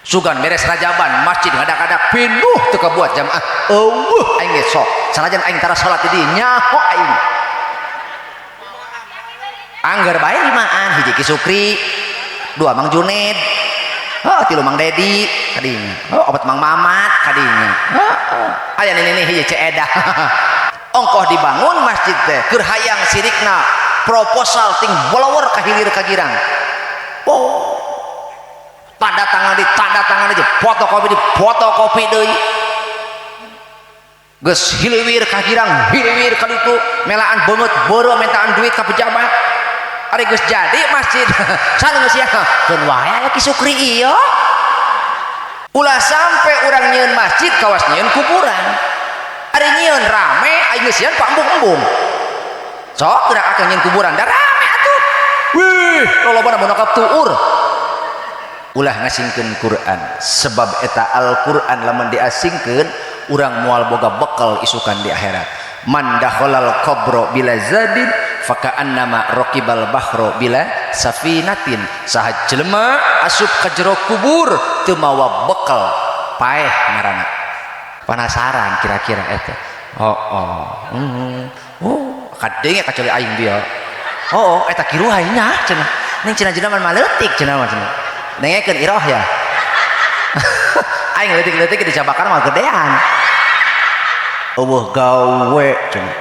sugan beres rajaban masjid ngadak-adak pinuh teu kabuat jamaah aing ge sok sanajan aing tara salat di dieu nyaho aing angger bae limaan hiji Ki Sukri dua Mang Juned tilu Mang Dedi kadinya opat Mang Mamat kadinya aya ini hiji Ceedah ongkoh dibangun masjid teh keur hayang sirikna proposal ting blower ka hilir ka girang tanda tangan aja fotokopi deui geus hiliwir ka girang hiliwir ka ditu melaan beungeut beureu mentaan duit ka pejabat ari geus jadi masjid sana geus ya keun wae aya Ki Sukri ieu ulah sampai urang nyieun masjid kawas nyieun kuburan ari nyieun rame aya geus sieun pambung-embung sok gerak akeh nyieun kuburan da rame atuh wih lolobana mun nakap tuur ulah ngasingkeun Quran sebab eta Al-Quran lamun diasingkeun urang moal boga bekal isukan di akhirat man dakhalal qabra bila zadin faka'annama raqibal bahra bila safinatin saha jelema asup ka jero kubur teu mawa bekal paeh ngaranna penasaran kira-kira eta kadenge kecuali aing bieu eta kiruhai nya cenah ning cenah jenama maleutik cenah cenah nengekeun iroh ya aing leutik-leutik di Jabakar mah gedean eueuh gawe cenah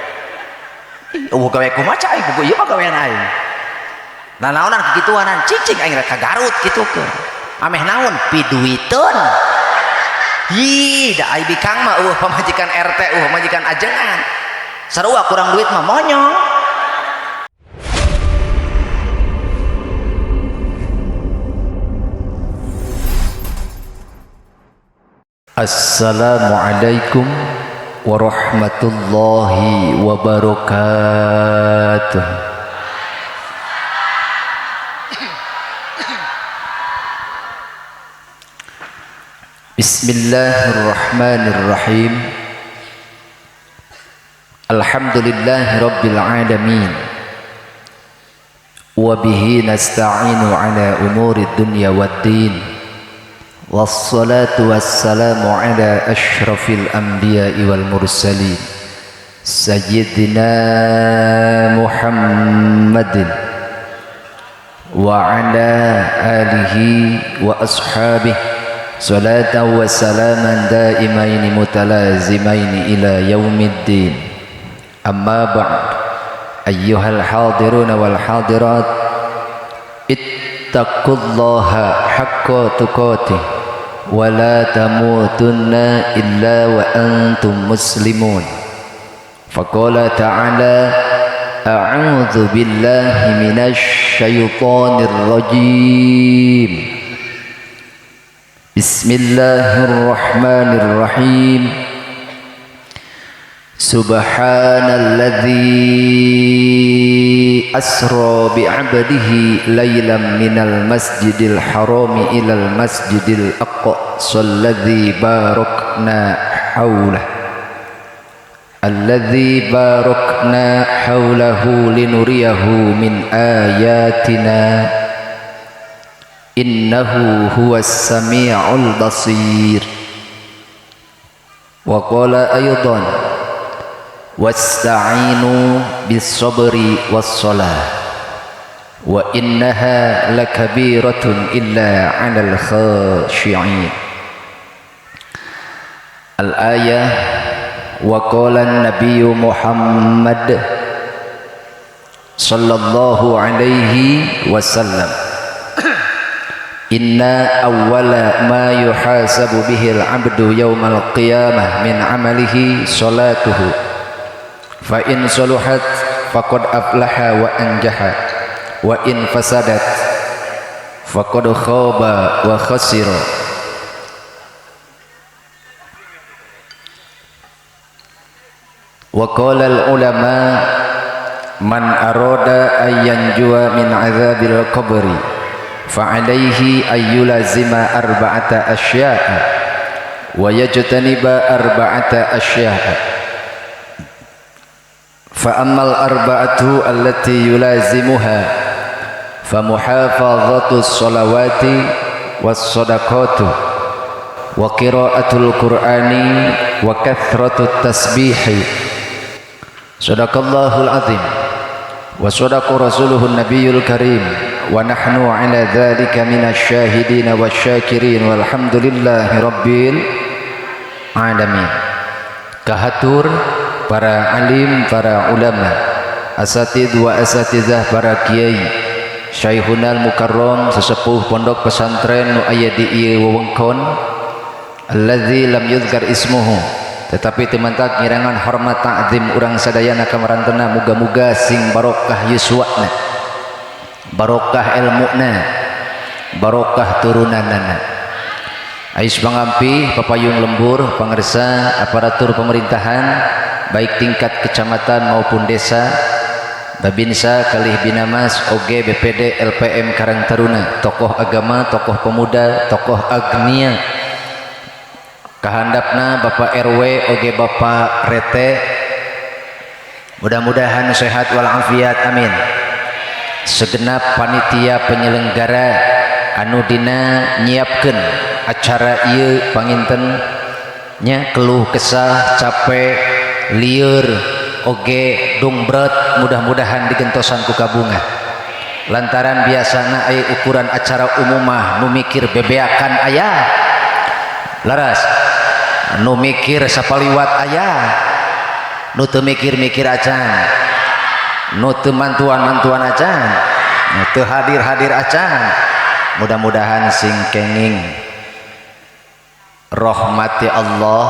eueuh gawe kumaha aing kudu ieu mah gawean aing nah naonan kikituanan cicing aing rek ka Garut kitu ke ameh naon piduiteun hi da ai bikang mah eueuh pamajikan RT majikan ajengan sarua kurang duit mah monyong. Assalamualaikum warahmatullahi wabarakatuh. Bismillahirrahmanirrahim. Alhamdulillahi rabbil alamin. Wa bihi nasta'inu ala umuri dunya waddin. Wassalatu wassalamu ala ashrafil anbiya'i wal mursalin Sayyidina Muhammadin wa ala alihi wa ashabihi salatan wa salaman daimaini mutalazimaini ila yaumiddin amma ba'd ayyuhal hadiruna wal hadirat ittaqullaha haqqa tuqatih ولا تموتن إلا وأنتم مسلمون فقال تعالى أعوذ بالله من الشيطان الرجيم بسم الله الرحمن الرحيم سبحان الذي أسرى بعبده ليلا من المسجد الحرام إلى المسجد الأقصى الذي باركنا حوله لنريه من آياتنا إنه هو السميع البصير وقال أيضا واستعينوا بالصبر والصلاة وإنها لكبيرة إلا على الخاشعين الآية وقال النبي محمد صلى الله عليه وسلم إن أول ما يحاسب به العبد يوم القيامة من عمله صلاته فإن صلحت فقد أفلح وأنجح وإن فسدت فقد خاب وخسر وقال العلماء من أراد أن ينجو من عذاب القبر فعليه أن يلازم أربعة أشياء ويجتنب أربعة أشياء فأما الأربعة التي يلازمها فمحافظة الصلوات والصدقات wa qiraatul qur'ani wa kathratut tasbihi. Sadaqallahul azim wa sadaqa rasuluhun nabiyul karim wa nahnu ala dzalika minasy syahidin wasyakirin walhamdulillahi rabbil alamin. Kahatur para alim, para ulama, asatidz wa asatizah, para kiai, Syekhunal Mukarram, sesepuh pondok pesantren nu aya di ieu wewengkon, allazi lam yuzkar ismuhu, tetapi temantak ngirangan hormat ta'zim urang sadayana kamarantena, muga-muga sing barokah yuswana, barokah ilmuna, barokah turunanana. Ais pangampi papayung lembur pangarsa aparatur pemerintahan baik tingkat kecamatan maupun desa, Babinsa kalih Binamas oge BPD LPM Karang Taruna, tokoh agama, tokoh pemuda, tokoh agnia, kahandapna Bapak RW oge Bapak Rete, mudah-mudahan sehat walafiat amin. Segenap panitia penyelenggara anu dina nyiapkeun acara ieu panginten nya keluh kesah capek lieur oge dungbret, mudah-mudahan digentosan ku kabunga lantaran biasana aya ukuran acara umumah nu mikir bebeakan aya laras, nu mikir sapaliwat aya, nu teu mikir-mikir acan, nu teu mantuan-mantuan acan, nu teu hadir-hadir acan. Mudah-mudahan sing kenging rahmati Allah,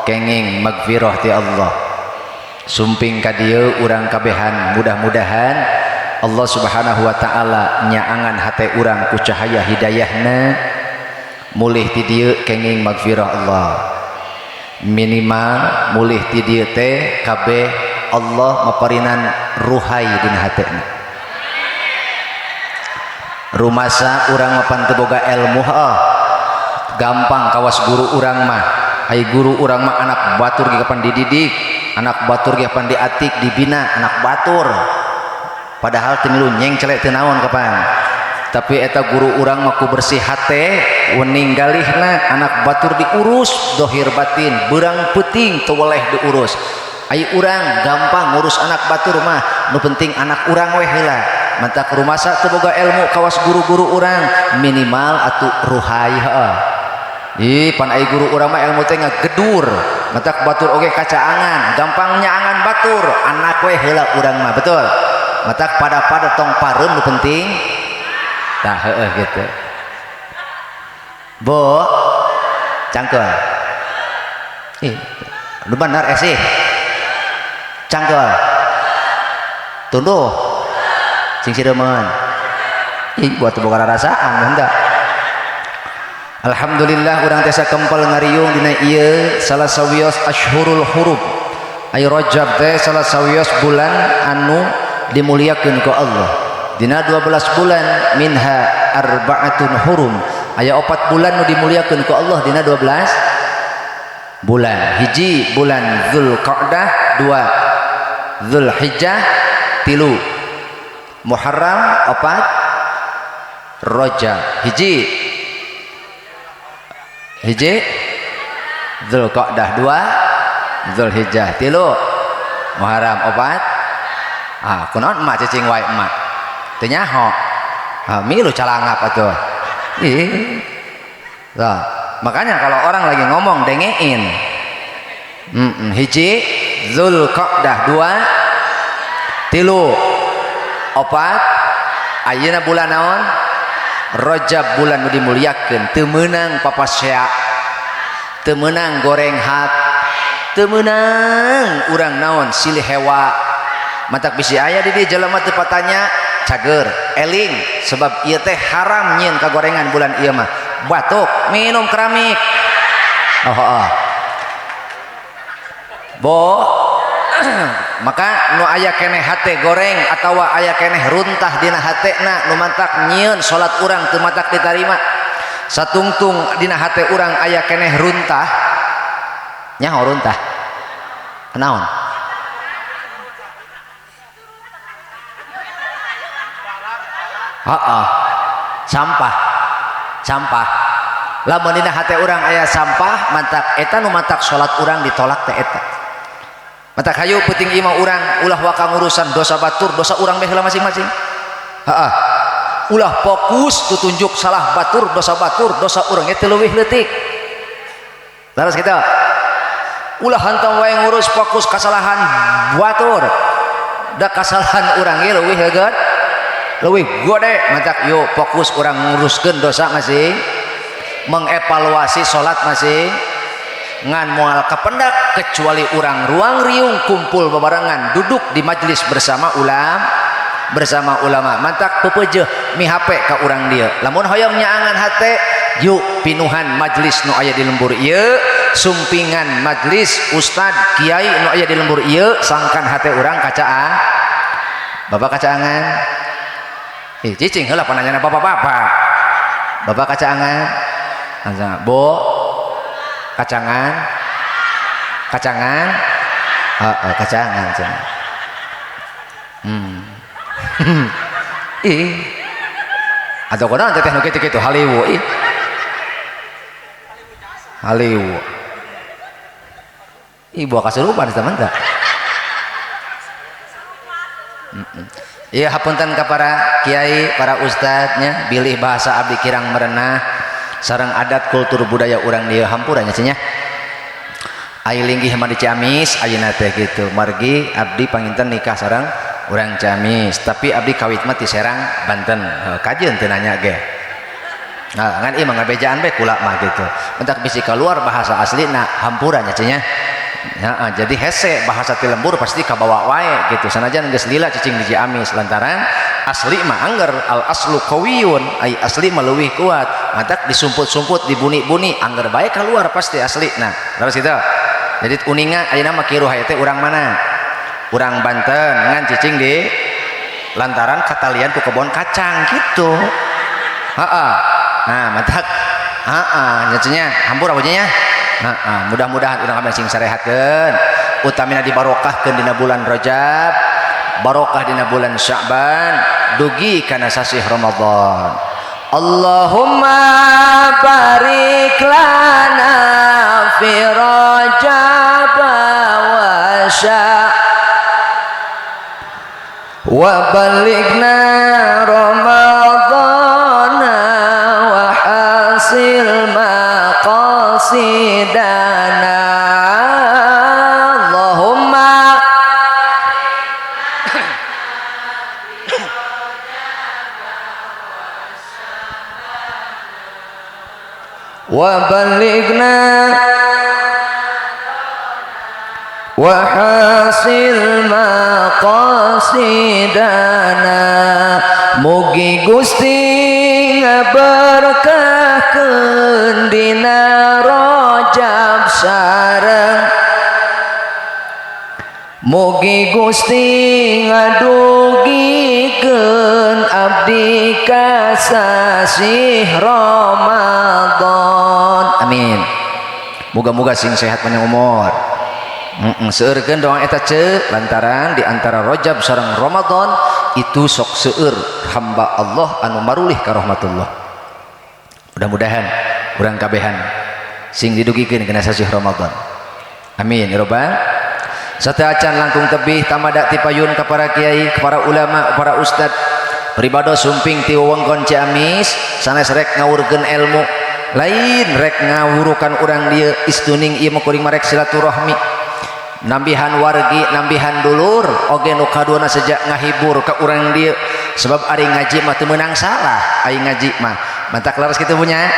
kenging magfirah ti Allah, sumping ka dieu urang kabehan, mudah-mudahan Allah Subhanahu wa taala nyaangan hate urang ku cahaya hidayahna, mulih ti dieu kenging magfirah Allah, minimal mulih ti dieu teh kabeh Allah maparinan ruhai dina hatena. Rumasa urang mapan teu boga ilmu gampang kawas guru urang mah, ai guru urang mah anak batur ge kapan dididik, anak batur ge kapan diatik, dibina, anak batur padahal teu milu nyeng celek teu naon kapan. Tapi eta guru urang mah ku bersih hate ninggalihna anak batur diurus dohir batin, beurang peuting teu weleh diurus. Ai urang gampang ngurus anak batur mah, nu penting anak urang we heula. Mantak rumasa teu boga ilmu kawas guru-guru urang, minimal atuh ruhai heuh. Ih pan ai guru urang mah ilmu teh ngagedur, mantak batur oge kacaangan, gampang nyaangan batur, anak we heula urang mah, betul. Mantak pada-pada tong pareum nu penting. Tah heueuh gitu. Bo cangkeul. Ih, lu benar sih. Cangkeul. Tunduh. Sing sireman ih buat boga rasaan hendak. Alhamdulillah urang teh sakempel ngariung dina ieu salah sawios asyhurul hurum. Ai Rajab teh salah sawios bulan anu dimuliakeun ku Allah. Dina 12 bulan minha arba'atun hurum, aya 4 bulan nu dimuliakeun ku Allah dina 12 bulan. Hiji bulan Zulqa'dah, 2 Zulhijjah, 3 Muharram, 4 Rajab, hiji Zulqa'dah, 2 Zulhijjah, 3 Muharram, 4 kunaon emak cicing wae emak teu nyaho milu calangap atuh. Makanya kalau orang lagi ngomong dengein. Hiji Zulqa'dah, 2 3 4 ayeuna bulan naon? Rajab, bulan nu dimuliakeun, teu meunang papasya, teu meunang goreng hat, teu meunang urang naon silih hewa. Matak bisi aya di dieu jelema teu patanya cager eling, sebab ieu teh haram nyieun kagorengan bulan ieu mah. Batuk minum keramik. Bo maka nu aya keneh hate goreng atawa aya keneh runtah dina hatena nu mantak nyieun salat urang teu matak ditarima. Satungtung dina hate urang aya keneh runtah, nyaho runtah naon? sampah lamun dina hate urang aya sampah mantak eta nu mantak salat urang ditolak teh eta mantak hayu peuting ieu mah urang ulah waka ngurusan dosa batur dosa urang bae heula masing-masing heeh ulah fokus tutunjuk salah batur dosa urang teh leuwih leutik terus kita ulah hantam wae ngurus fokus kesalahan batur da kesalahan urang ge leuwih heget leuwih gede mantak yuk fokus urang nguruskeun dosa masing mengevaluasi salat masing ngan moal kapendak kecuali urang ruang riung kumpul bebarengan duduk di majelis bersama ulama mantak pepeujeuh mihape ka urang dieu lamun hoyong nyaangan hate yuk pinuhan majelis nu aya di lembur ieu sumpingan majelis ustad kiai nu aya di lembur ieu sangkan hate urang kacaan bapak kacaangan cicing heula pananyana bapak-bapak bapak kacaangan bo kacangan kacangan cenah ih atau konon teh nu kitu-kitu haliwu ih haliwu ih buah kasurupan teman teh iya hapunten ka para kiai para ustadznya bilih bahasa abdi kirang merenah sareng adat kultur budaya urang dieu hampura nya cenah ai linggih mah di Ciamis ayeuna teh kitu margi abdi panginten nikah sareng urang Ciamis tapi abdi kawit mah ti Serang Banten kajeun teu nanya ge nah ngan ieu mah ngabejaan bae kula mah gitu entak bisi keluar bahasa aslina hampura nya cenah ya, jadi hese bahasa ti lembur pasti kabawa wae gitu sanajan geus lila cicing di Ciamis lantaran asli mah angger al aslu qawiyun ai asli mah leuwih kuat matak disumput-sumput dibuni-buni angger bae keluar pasti asli nah terus itu jadi uninga ayeuna mah kieu hayat teh urang mana urang Banten ngan cicing di lantaran katalian ku kebon kacang gitu heeh nah matak nya cenah hampura nya mudah-mudahan urang abdi sing sarehatkeun utamina dibarokahkeun dina bulan Rajab barokah dina bulan Sya'ban dugi kana sasih Ramadan Allahumma barik lana fi Rajab wa wa balighna Ramadan wa hasil maqasidana Allahumma wa balighna wa hasil maqasidana mugi Gusti ngaberkahkeun dina Rajab sareng mugi Gusti ngadugikeun abdi ka sasih Ramadan amin muga-muga sing sehat panjang umur seueurkeun doang eta ceuk lantaran di antara Rajab sareng Ramadan itu sok seueur hamba Allah anu marulih ka rahmatullah mudah-mudahan urang kabehan sing didugikeun kana sasih Ramadan amin ya rabbal sateu acan langkung tebih tamada ti payun ka para kiai ka para ulama para ustad pribado sumping ti wewengkon Ciamis sanes rek ngawurkeun ilmu lain rek ngawurukan urang dieu istuning ieu mah kuring marek silaturahmi nambihan wargi nambihan dulur oge nu kaduana sejak ngahibur ka urang dieu sebab ari ngaji mah teu meunang salah ai ngaji mah mantak laras kitu punya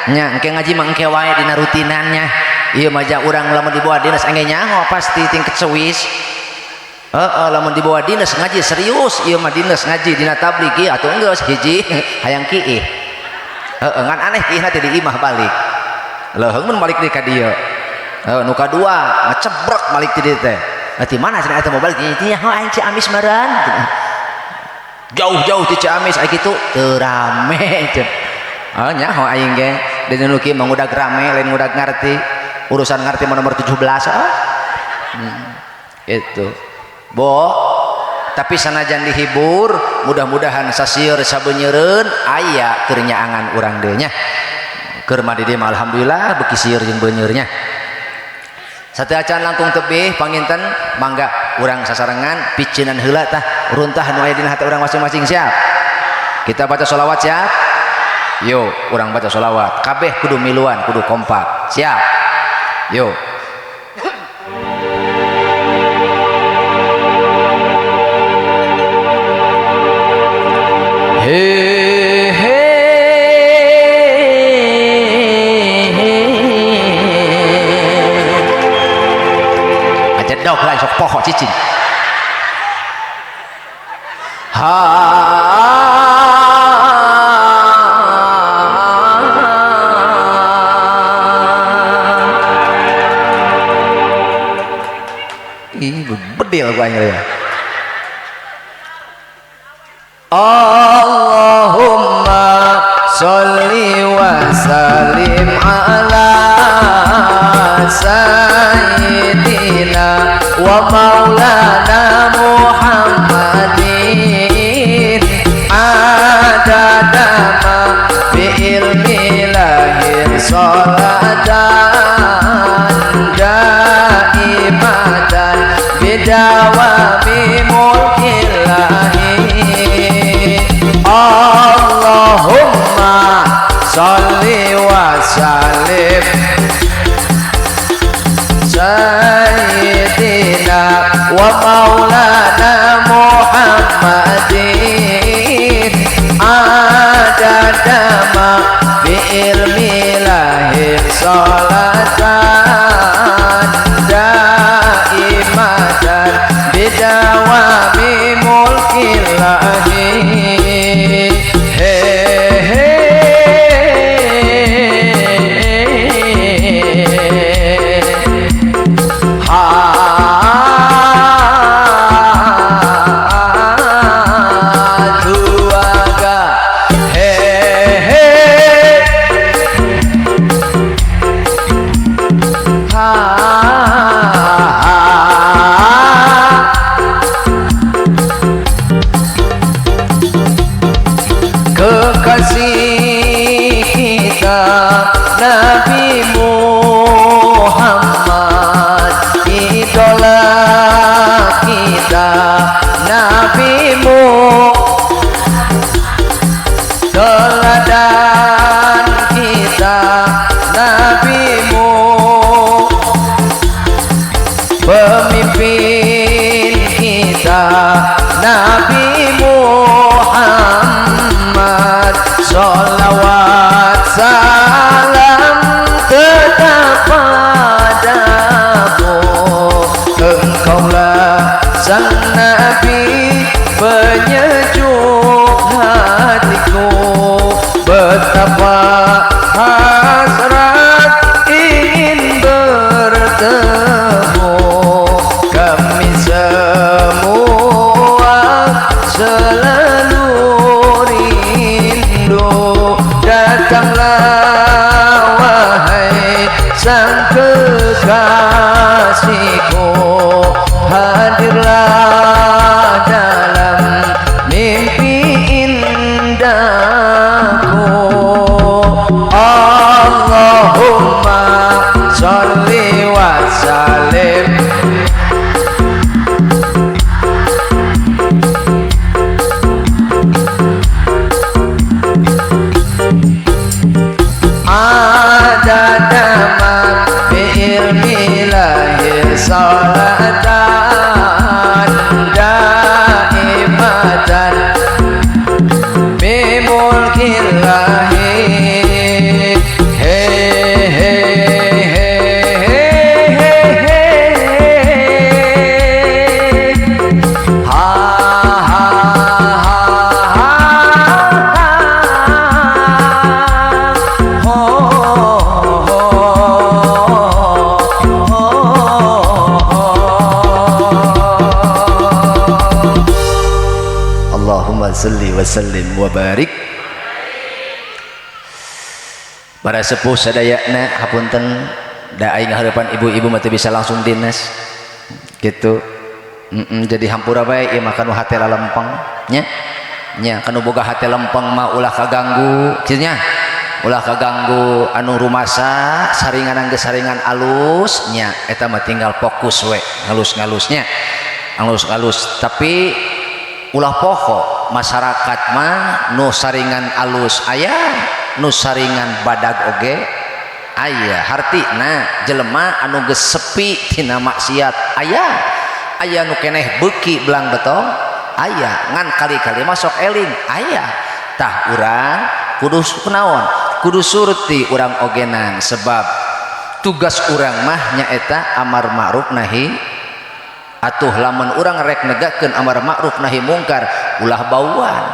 nya engke ngaji mah engke wae dina rutinannya ieu mah ja urang lamun dibawa dinas engge nyaho pasti tingkat sewis lamun dibawa dinas ngaji serius ieu mah dinas ngaji dina tabligh ieu atuh geus hiji hayang kiih ngan aneh kiihna teh di imah balik leuheung mun balik deui ka dieu nu kadua ngecebrek balik ti dieu teh di mana cenah eta mau balik di nya aing Ciamis meureun jauh-jauh ti Ciamis aya kitu teu rame cenah nya ho aing ge deui nu kieu mah ngudag rame lain ngudag ngarti urusan ngarti mah nomor 17 itu bo tapi sanajan dihibur mudah-mudahan sasieur sabeunyereun aya keur nyaangan urang deui nya keur madi mah alhamdulillah beki sieur jeung beunyeurnya. Sateacan langkung tebih panginten mangga urang sasarengan piceunan heula tah runtah nu aya dina hati urang masing-masing. Siap? Kita baca sholawat. Siap? Yo, urang baca sholawat kabeh kudu miluan, kudu kompak. Siap? Yo. Dok lain sok poho cicing ih bedil gua ya. Allahumma sholli wa sallim ala sayyidina wa maulana Muhammadin adada ma bi ilmi lahir salatan daimatan bidawami mulkillahi. Allahumma sholli wa sallim sayyidina wa maulana Muhammadin adada ma bi ilmi lahir salatan daimatan bidawami mulkillahi. Kekasih kita Nabi Muhammad, idola kita Nabi-Mu, teladan kita Nabi-Mu, pemimpin kita Nabi Muhammad. Sholawat salam tetap padamu, engkaulah sang Nabi penyejuk hatiku. Betapa hasrat ingin bertemu kami semua, selalu datanglah wahai sang kekasihku, hadirlah dalam mimpi indahku. Allahumma sholli wa sallim adadama bi ilmi lahir salatan daimatan bi mulkillahi. Salli wa sallim wa barik. Para sepuh sadayana hapunten da aing hareupan ibu-ibu mah teu bisa langsung dinas gitu. Jadi hampura bae ieu mah kanu hate lempeng nya. Nya kanu boga hate lempeng mah ulah kaganggu kieu nya. ulah kaganggu anu rumasa saringan geus saringan alusnya eta mah tinggal fokus we ngalus-ngalusnya ngalus-ngalus tapi ulah poho masyarakat mah nu saringan alus aya nu saringan badag oge aya hartina jelema anu geus sepi tina maksiat aya nu keneh beuki belang betong aya ngan kali-kali masuk eling aya tah urang kudu kunaon kudu surti urang ogenan sebab tugas urang mah nyaeta amar ma'ruf nahi atuh lamun urang rek negakeun amar ma'ruf nahi mungkar ulah bauan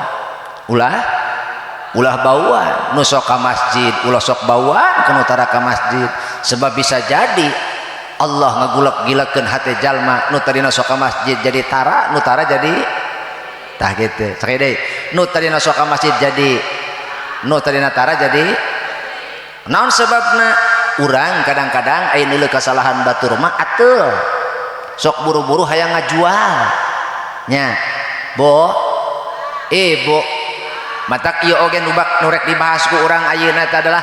ulah bauan nu sok ka masjid ulah sok bauan kana tara ka masjid sebab bisa jadi Allah ngagulak-gilakeun hate jalma nu tadina sok ka masjid jadi tara nu tara jadi tah gitu sakit deh nu tadina sok ka masjid jadi nu tadina tara jadi naon sebabna urang kadang-kadang aya neuleuh kasalahan batur mah atul sok buru-buru hayang ngajual nya bo matak ieu oge nu rek dibahas ku urang ayeuna teh adalah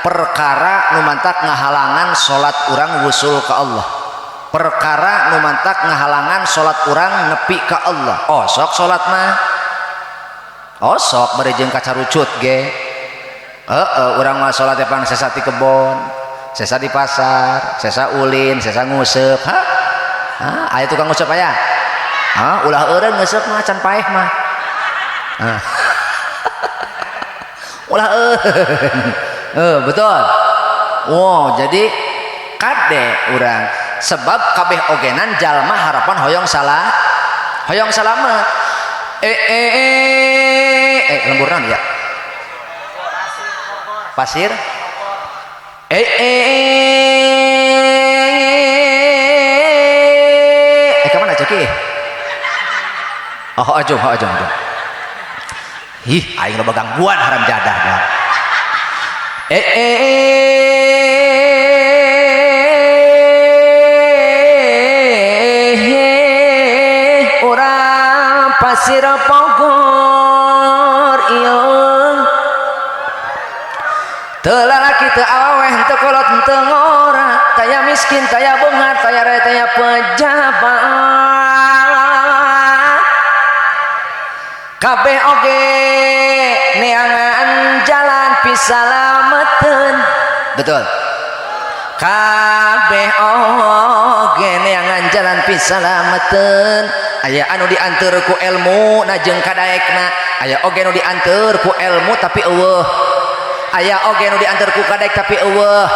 perkara nu mantak ngahalangan salat urang wusul ka Allah perkara nu mantak ngahalangan salat urang nepi ka Allah sok salat mah sok bari jeung kacarucut ge urang mah salat teh pang sesa di kebon sesa di pasar sesa ulin sesa nguseup aya tukang nguseup aya ulah eureun nguseup mah can paeh mah ulah betul jadi kade urang sebab kabeh ogenan jalma harapan hoyong salamet lemburna ya pasir kemana ceki ajong ih aing loba gangguan haram jadah dah orang pasir Bogor ieu teu lalaki teu aweh teu kolot teu ngora taya miskin taya beungar taya raya taya pejabat kabeh oge neangan jalan pisalameteun betul kabeh oge neangan jalan pisalameteun aya anu dianteur ku ilmu na jeung kadaekna aya oge nu dianteur ku ilmu tapi eueuh aya oge nu dianteur ku kadaek tapi eueuh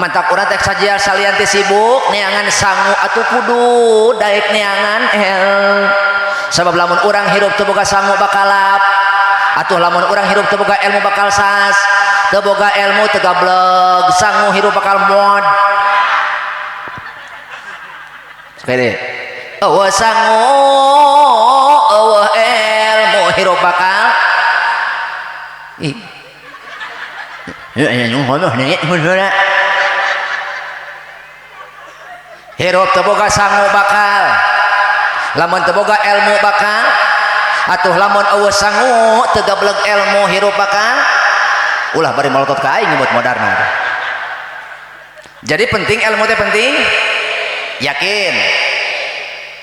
mantap urang teh sajial salian teh sibuk neangan sangu atuh kudu daek neangan sabab lamun urang hirup teu boga sangu bakalap atuh lamun urang hirup teu boga ilmu bakal sas teu boga ilmu teu gablog sangu hirup bakal mod sepede eueuh sangu eueuh ilmu hirup bakal hirup teu boga sangu bakal lamun teu boga ilmu bakal atuh lamun eueuh sangu teu gablog ilmu hirup bakal ulah bari malotot ka aing nyebut modarna jadi penting ilmu teh penting yakin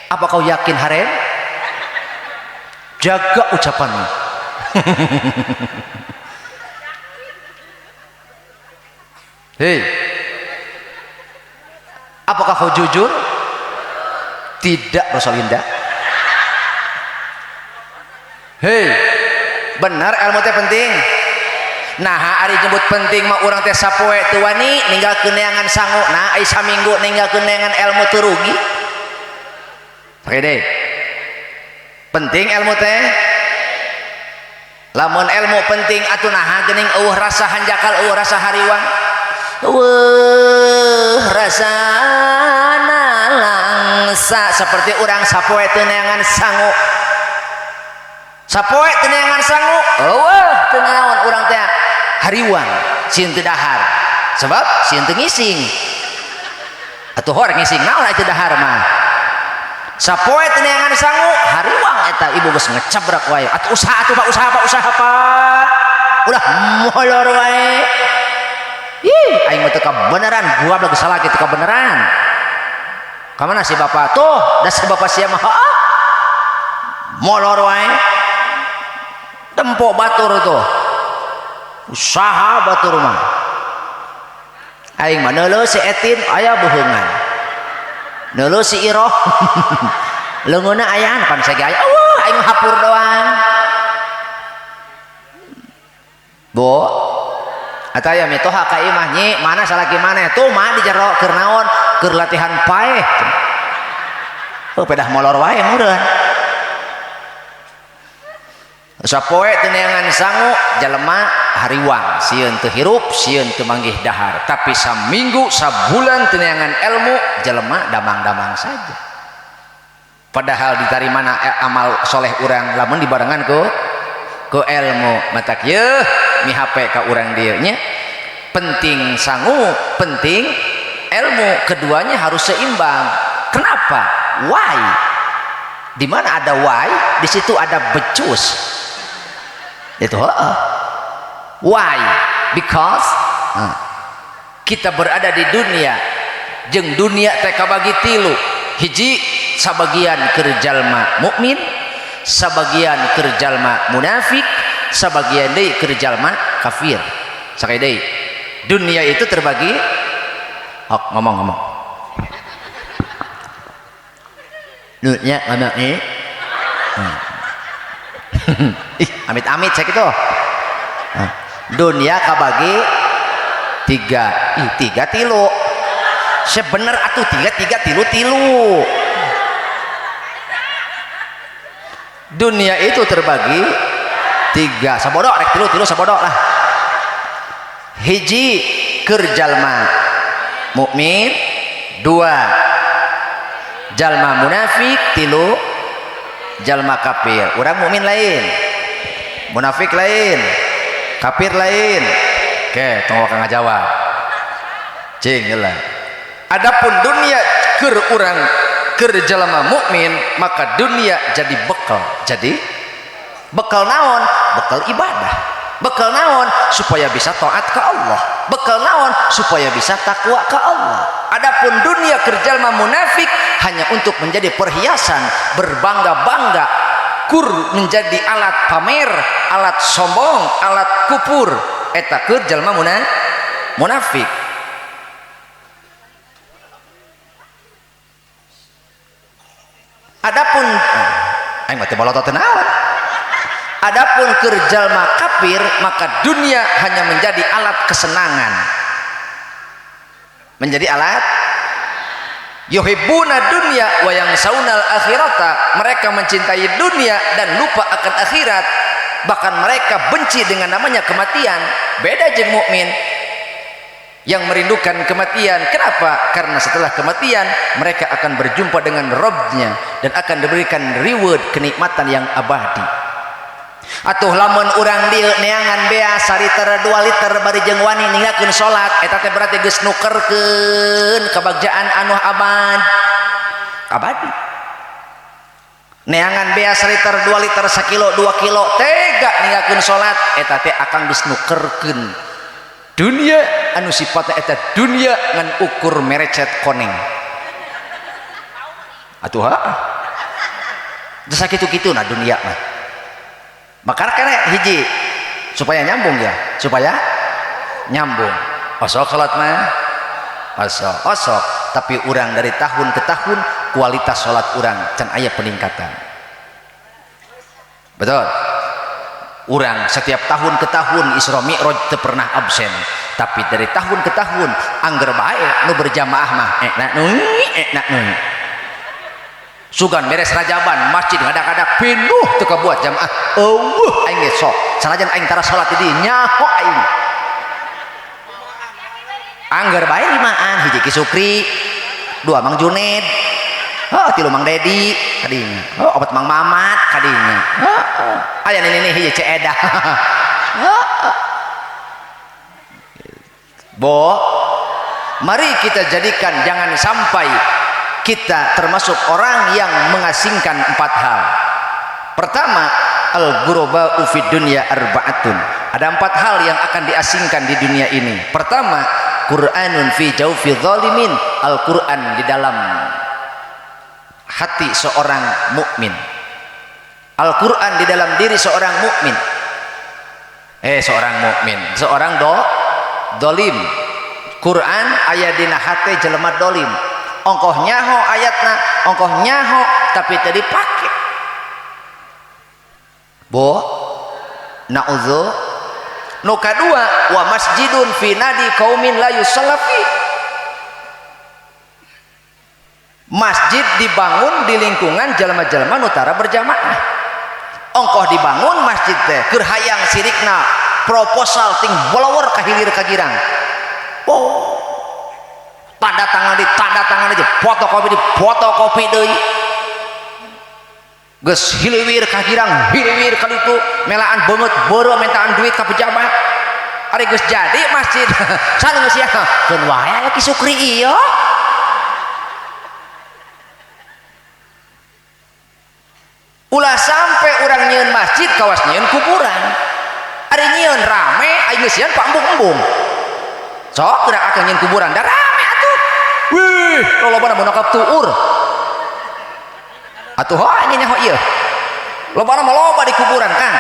apa kau yakin harem jaga ucapanmu hei apakah kau jujur tidak Rosalinda hei benar ilmu teh penting nah ari jemput penting mah urang teh sapoe teu wani ninggalkeun neangan sangu nah ai saminggu ninggalkeun neangan ilmu teu rugi pede penting ilmu teh lamun ilmu penting atuh naha geuning eueuh rasa hanjakal eueuh rasa hariwang eueuh rasa langsa seperti urang sapoe teu neangan sangu sapoe teu neangan sangu eueuh teu naon urang teh hariwang sieun teu dahar sebab sieun teu ngising atuh hor ngising naon aya teu dahar mah sapoe teu neangan sangu hariwang eta ibu geus ngecabrak wae atuh usaha atuh Pak usaha Pak ulah molor wae. Ih, aing mah teu beneran, gua lagi salah gitu beneran. Ka mana si bapak tuh? Da si bapak sia mah molor wae. Tempo batur tuh. Usaha batur mah. Aing mah neuleuh si Etin aya beheungan. Neuleuh si Iroh. Leungeunna aya pan sege aya. Aing hapur doang. Bo atau ya mitoha ka imah nyi mana salaki maneh tuh mah di jero keur naon keur latihan paeh pedah molor wae meureun sapoe teu neangan sangu jelema hariwang sieun teu hirup sieun teu manggih dahar tapi saminggu sabulan teu neangan ilmu jelema damang-damang saja padahal ditarimana amal soleh urang lamun dibarengan ku ilmu matak yeuh mi HP ka urang dieu nya penting sangu penting ilmu keduanya harus seimbang kenapa why di mana ada why di situ ada becus itu why because kita berada di dunia jeung dunia teh kabagi tilu hiji sabagian keur jalma mukmin sabagian keur jalma munafik sabagian deui keur jalma kafir sakali deui dunia itu terbagi ngomong dunia anak ih amit-amit cek itu dunia kabagi tiga tilu sebener atuh tiga tilu dunia itu terbagi tiga sabodok rek tilu sabodok lah hiji keur jalma mukmin dua jalma munafik tilu jalma kafir urang mukmin lain munafik lain kafir lain oke tunggu kang ngajawab cing heula adapun dunia keur urang keur jalma mukmin maka dunia jadi bekal naon bekal ibadah bekal naon supaya bisa taat ke Allah bekal naon supaya bisa takwa ke Allah adapun dunia keur jalma munafik hanya untuk menjadi perhiasan berbangga-bangga kur menjadi alat pamer alat sombong alat kupur eta keur jalma munafik adapun aing mah teu bolotot teu naon adapun keur jalma kafir maka dunia hanya menjadi alat kesenangan menjadi alat yuhibbuna dunya wa yangsaunal akhirata mereka mencintai dunia dan lupa akan akhirat bahkan mereka benci dengan namanya kematian beda jeung mukmin yang merindukan kematian kenapa? Karena setelah kematian mereka akan berjumpa dengan Rabbnya dan akan diberikan reward kenikmatan yang abadi atuh lamun urang dieu neangan bea sariter 2 liter bari jeung wani ninggalkeun salat eta teh berarti geus nukerkeun kabagjaan anu abadi neangan bea sariter 2 liter 1 kilo 2 kilo tega ninggalkeun salat eta teh akan geus nukerkeun dunia anu sifatna eta dunia ngan ukur merecet koneng atuh geus sakitu-kitu na dunia mah maka kene hiji supaya nyambung ya supaya nyambung osok salat mah osok tapi urang dari tahun ke tahun kualitas salat urang can aya peningkatan betul urang setiap tahun ke tahun Isra Mi'raj teu pernah absen tapi dari tahun ke tahun angger bae nu berjamaah mah ekna nu sugan beres rajaban masjid ngadak-ngadak pinuh teu kabuat jamaah aing ge sok sanajan aing tara salat di dieu nyaho aing angger bae limaan hiji Ki Sukri dua Mang Juned tilu Mang Dedi kadinya opat Mang Mamat kadinya aya ini hiji Ceedah Bo mari kita jadikan jangan sampai kita termasuk orang yang mengasingkan 4 hal pertama al-ghuraba'u fid dunya arba'atun. Ada 4 hal yang akan diasingkan di dunia ini. Pertama, Qur'anun fi jawfi zalimin, Al-Qur'an di dalam hati seorang mukmin. Al-Qur'an di dalam diri seorang mukmin. Seorang dolim. Quran aya dina hate jelema dolim. Ongkoh nyaho ayatna, ongkoh nyaho tapi teu dipake. Na'udzu. Nu kadua, wa masjidun fi nadi qaumin la yusallafi. Masjid dibangun di lingkungan jelema-jelema nutara berjamaah. Ongkoh dibangun masjid teh keur hayang sirikna proposal ting blower ka hilir ka girang. Tanda tangan aja, fotokopi deui. Geus hiliwir ka girang, hiliwir ka ditu melaan beungeut beureuh mentaan duit ka pejabat. Ari geus jadi masjid, saling geus ya, keun wae aya Ki Sukri ieu. Ulah sampai orang nyieun masjid kawas nyieun kuburan. Ari nyieun rame, aing geus sieun pambung-embung. Sok gerak akan nyieun kuburan, da rame atuh. Wih, lolobana mun nakap tuur. Atuh heuh nyaho ieu. Lobana mah loba di kuburan kan.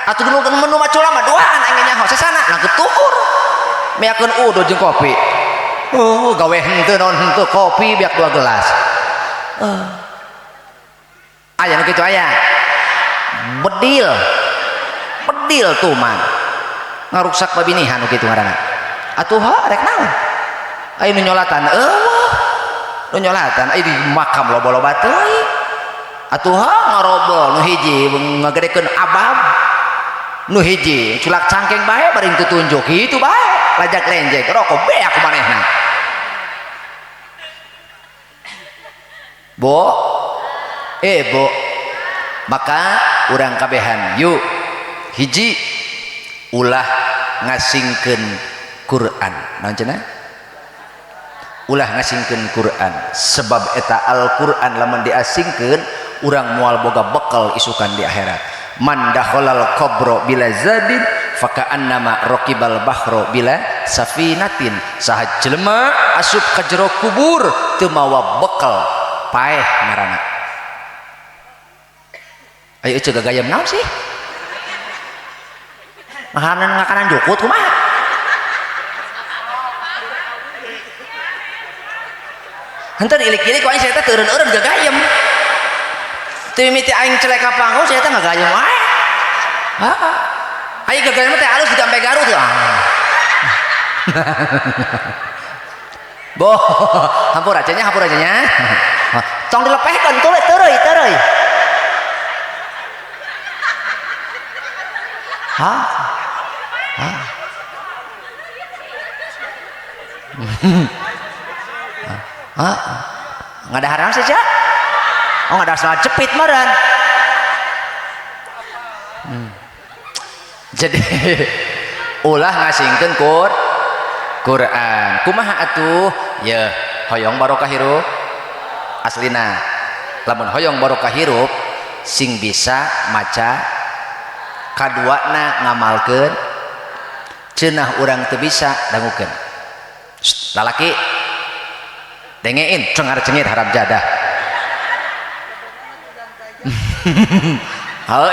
Atuh dulu menu macula mah duaan aing nyaho sasana nangkep tuur. Meakeun udo jeung kopi. Gawe henteu naon henteu kopi biak 2 gelas. Aya nu kitu aya. Bedil tuh man. Ngaruksak babinihan nu kitu ngaranna. Atuh rek naon? Aya nu nyolatan eueuh. Nu nyolatan aya di makam loba-loba teuing. Atuh ngarobol nu hiji ngagedekeun abab. Nu hiji culak cangkeng bae bari tutunjuk kitu bae. Lajak lenjek rokok beak ku manehna. Bo, maka urang kabehan yuk hiji ulah ngasingkeun Quran. Naon cenah? Ulah ngasingkeun Quran. Sebab eta Al-Quran lamun diasingkeun urang moal boga bekal isukan di akhirat. Man dakhalal qabra bila zadin faka'annama raqibal bahra bila safinatin. Saha jelema asup ka jero kubur teu mawa bekal paeh ngaranna. Ayo ceu gagayam naon sih? Makanan jukut kumaha? Henteu ilik-ilik ku aing saya teh teu eureun-eureun gagayam. Teu mimiti aing celek ka panggung saya teh gagayam wae. Heeh. Aing gagayam teh alus digampe Garut teh. Boh, hampur aja nya. Tong dilepehkeun teureui. Hah? Nggak ada haram saja. Oh, nggak ada salah jepit meren. Jadi ulah ngasingkeun Quran. Kumaha atuh? Ya, hoyong barokah hirup. Aslina, lamun hoyong barokah hirup sing bisa maca kaduana ngamalkeun cenah urang teu bisa dangukeun. Lalaki dengein cengar-cengir harap jadah.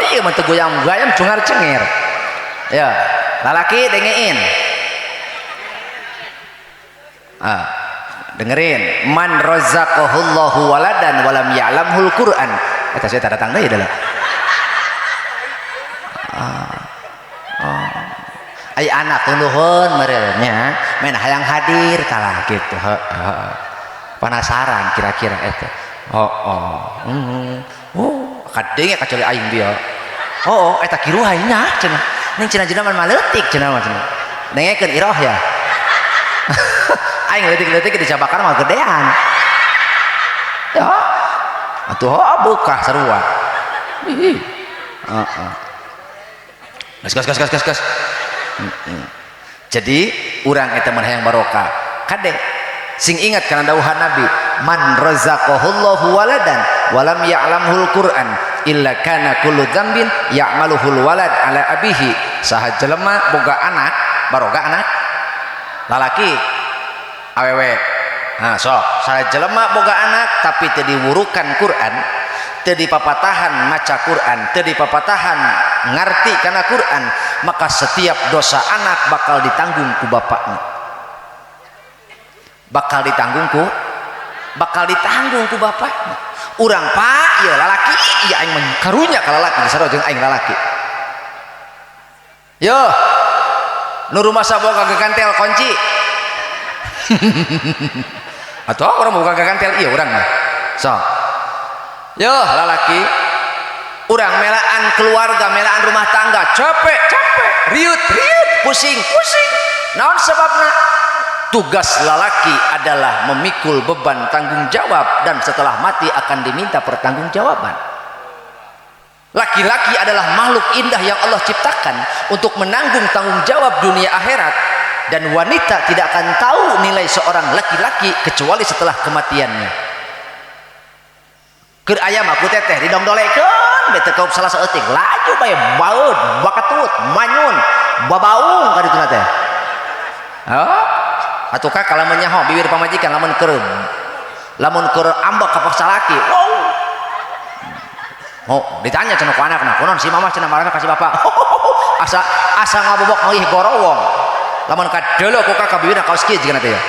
Iya mah teu goyang-goyang cengar-cengir. Ya, lalaki dengein. Dengerin, man razaqahullahu waladan walam ya'lamul Qur'an. Eta saya datang deui adalah. Ai anak nuhun meureun nya, men hayang hadir kalah kitu. Penasaran kira-kira eta. Kadenge kacoli aing dia. Eta kiruhay nya cenah. Ning cenah jenama maleutik cenah mah cenah. Dengekeun iroh ya. Aing leutik-leutik di Jabakar mah gedean. Ya. Atuh bekah sarua. Gas. Jadi urang eta mun hayang barokah kade sing ingat kana dawuhan Nabi man razaqahullahu waladan walam ya'lamul Qur'an illa kana kullu dzambin ya'maluhul walad ala abihi. Saha jelema boga anak baroga anak lalaki awewe. Nah sok saha jelema boga anak tapi teu diwurukan Quran, teu dipapatahan maca Quran, teu dipapatahan ngarti kana Quran, maka setiap dosa anak bakal ditanggung ku bapakna. Bakal ditanggung ku bapakna. Urang pak ieu lalaki ieu aing karunya ka lalaki sareng jeung aing lalaki. Yo nu rumah saboga gagantel kunci. Atau orang boga gagantel ieu urang mah. So. Yo lalaki urang melaan keluarga, melaan rumah tangga, capek, riut, pusing. Naon sebabna? Tugas lalaki adalah memikul beban tanggung jawab dan setelah mati akan diminta pertanggungjawaban. Laki-laki adalah makhluk indah yang Allah ciptakan untuk menanggung tanggung jawab dunia akhirat, dan wanita tidak akan tahu nilai seorang laki-laki kecuali setelah kematiannya. Keur aya mah ku teteh didongdolekeun bete ka salah saeuting laju bae baeud bakatut manyun babaung ka dituna teh. Ataukah kalau menyaho bibir pamajikan lamun keur ambek ka salaki. Wow. Oh, ditanya cenah ku anakna, kunaon si mama cenah marana kasih bapak. Asa ngabobok ngeuih gorowong. Lamun kadeuleu ku kakak bibirna kaos kieu jigana teh ya.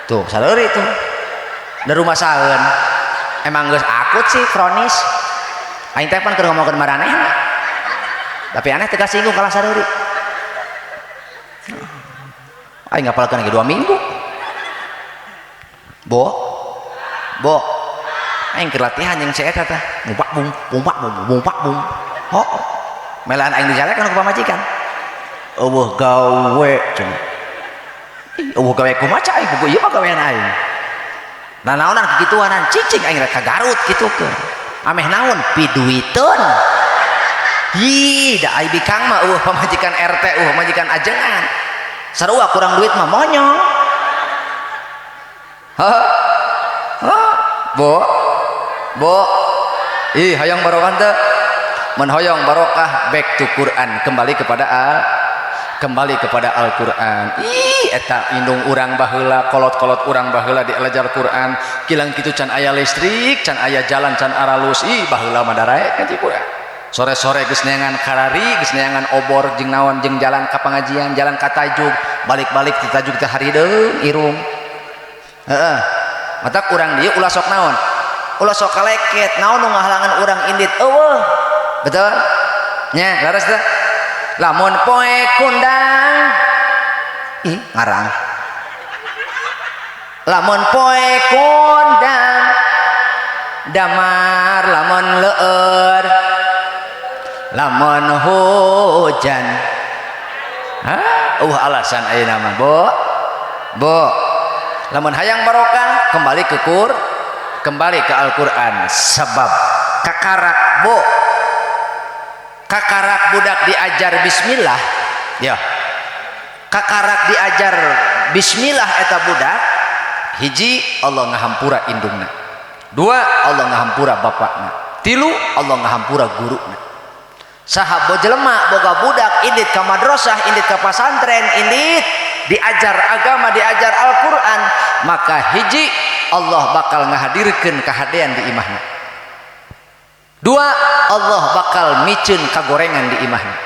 Tuh sadari tuh dari rumah saeun emang geus akut sih kronis aing teh pan keur ngomongkeun maraneh tapi aneh teu kasinggung kalah sadari aing ngapalkeun lagi 2 minggu bo aing keur latihan jeung si eta teh mumpak bung oh melaan aing dijalekan ku pamajikan eueuh gawe cenah gawe kumaha aing kudu ieu mah gawean aing. Nah naonan kikituanan cicing aing rek ka Garut kitu ke. Ameh naon piduiteun. Hi da ai bikang mah pamajikan RT pamajikan ajengan. Sarua kurang duit mah monyong. Bo. Ih hayang barokah teh. Mun hoyong barokah back to Quran, kembali kepada Al-Quran. Eta indung urang baheula kolot-kolot urang baheula diajar Quran kilang kitu can aya listrik can aya jalan can aralus baheula mah darae ngaji Quran sore-sore geus neangan karari geus neangan obor jeung naon jeung jalan ka pangajian jalan ka tajuk balik-balik ti tajuk teh harideung irung matak urang dieu ulah sok naon ulah sok kaleket naon nu ngahalangan urang indit eueuh betul nya laras teh lamun poe kundang ngarang lamun poe kundang damar lamun leueur lamun hujan alasan ayeuna mah bo lamun hayang barokah kembali ke Al-Qur'an sebab kakarak budak diajar bismillah ya kakarak diajar bismillah eta budak hiji Allah ngahampura indungna dua Allah ngahampura bapakna tilu Allah ngahampura guruna saha jelema boga budak indit ka madrasah indit ka pasantren indit diajar agama diajar Al-Qur'an maka hiji Allah bakal ngahadirkeun kahadean di imahna dua Allah bakal micun kagorengan di imahna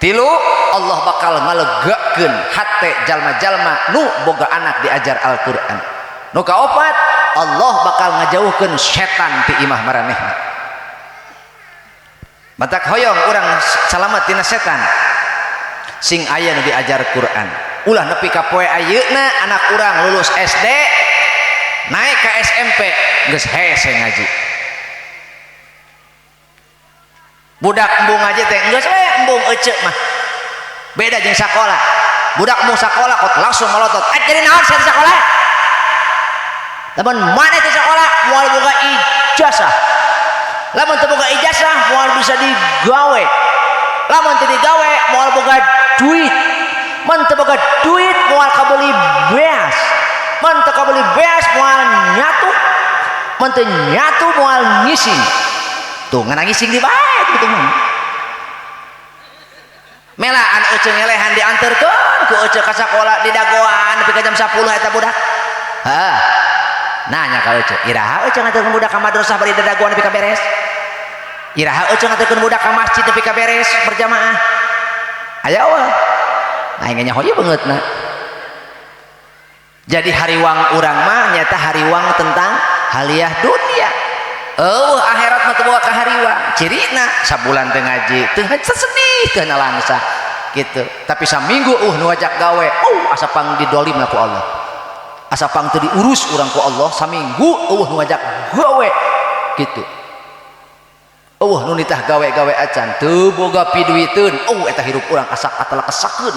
tilu Allah bakal ngalegakeun hate jalma-jalma nu boga anak diajar Al-Qur'an nu kaopat Allah bakal ngajauhkeun setan ti imah maranehna matak hoyong urang salamet tina setan sing aya nu diajar Quran ulah nepi ka poe ayeuna anak urang lulus SD naik ke SMP geus hese ngaji budak embung aja teh geus we embung ece mah beda jeung sakola budak embung sakola kok langsung melotot jadi naon saya sakola teman mana itu sekolah moal boga ijazah lamun teu boga ijazah moal bisa digawe, lamun teu digawe moal boga duit, mun teu boga duit moal kabeli beas, mun teu kabeli beas moal nyatu, mun teu nyatu moal ngising. Tuh ngan ngising di bae kitu mah. Melaan euceung ngelehan dianterkeun ku euceung ka sakola di dagoan nepi ka jam 10 eta budak. Heuh. Nanya ka euceung, iraha euceung nganterkeun budak ka madrasah bari dagoan nepi ka beres? Iraha euceung nganterkeun budak ka masjid nepi ka beres berjamaah? Aya eueuh. Nah ingenya hoye beungeutna. Jadi hariwang urang mah nyata hariwang tentang haliah dunia. Akhirat mah teu bawa ka hariwang. Cirina sabulan teu ngaji, teu sedih teu nalangsa gitu. Tapi saminggu nu ajak gawe, asa pang didolimna ku Allah. Asa pang teu diurus urang ku Allah, saminggu nu ajak gawe gitu. Nu nitah gawe-gawe acan teu boga piduiteun. Eta hirup urang asa atala kesakeun.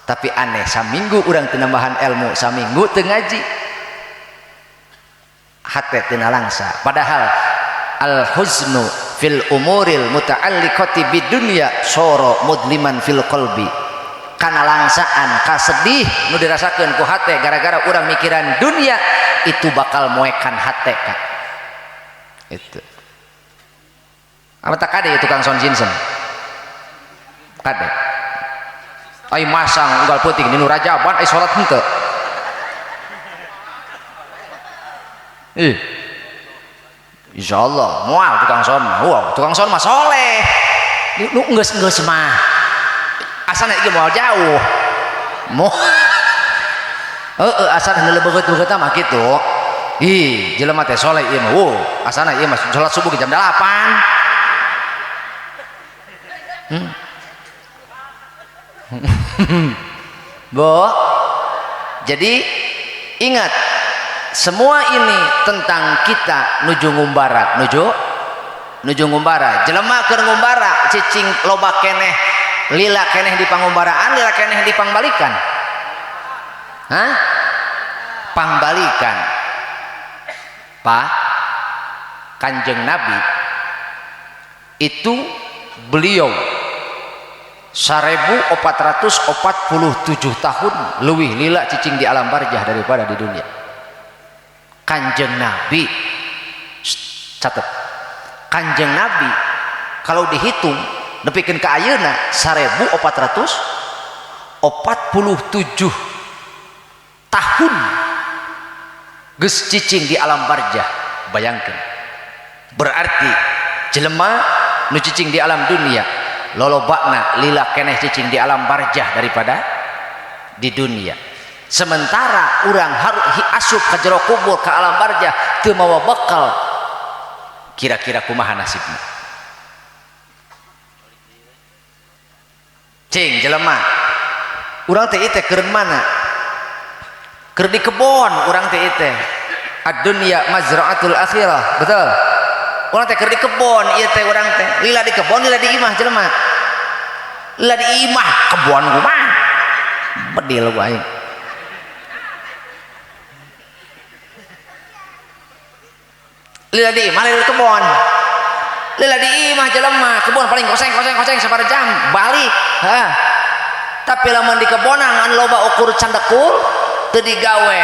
Tapi aneh saminggu urang teu nambahan ilmu, saminggu teu ngaji. Hate teu nalangsa. Padahal al huznu fil umuril muta'alliqati bidunya soro mudliman fil qalbi. Kana langsaan kasedih nu dirasakeun ku hate gara-gara urang mikiran dunia itu bakal moekan hate ka. Itu. Apa tak kade tukang sound jinsen? Kade. Ai masang unggal peuting dinu rajaban ai salat henteu. Insyaallah moal tukang son mah. Tukang son mah soleh. Nu geus mah. Asana ieu moal jauh. Asana leubeut-leubeut mah kitu. Jelema teh soleh ieu mah. Asana ieu mah salat subuh jam 8. Bo. Jadi ingat semua ini tentang kita nuju ngumbara, nuju ngumbara. Jelema keur ngumbara cicing loba keneh, lila keneh di pangumbaraan, lila keneh di pangbalikan. Hah? Pangbalikan. Pak Kanjeng Nabi itu beliau 1447 tahun leuwih lila cicing di alam barjah daripada di dunia. Kanjeng Nabi, catat, Kanjeng Nabi kalau dihitung nepikeun ka ayeuna 1447 tahun geus cicing di alam barjah. Bayangkeun, berarti jelema nu cicing di alam dunia lolobana lila keneh cicing di alam barjah daripada di dunia. Sementara orang harus asup ke jero kubur ke alam barjah teu mawa bekal, kira-kira kumaha nasibna? Cing jelema urang teh teh keur mana? Keur di kebon urang teh teh. Ad-dunya mazra'atul akhirah, betul? Urang teh keur di kebon ieu teh urang teh. Lila di kebon, lila di imah jelema. Lila di imah, kebon kumaha? Bedil gua aing. Lila di imah, lila di kebon. Lila di imah jelema, kebon paling koseng sabar jam balik. Tapi lamun di kebonan anu loba ukur candekul teu digawe,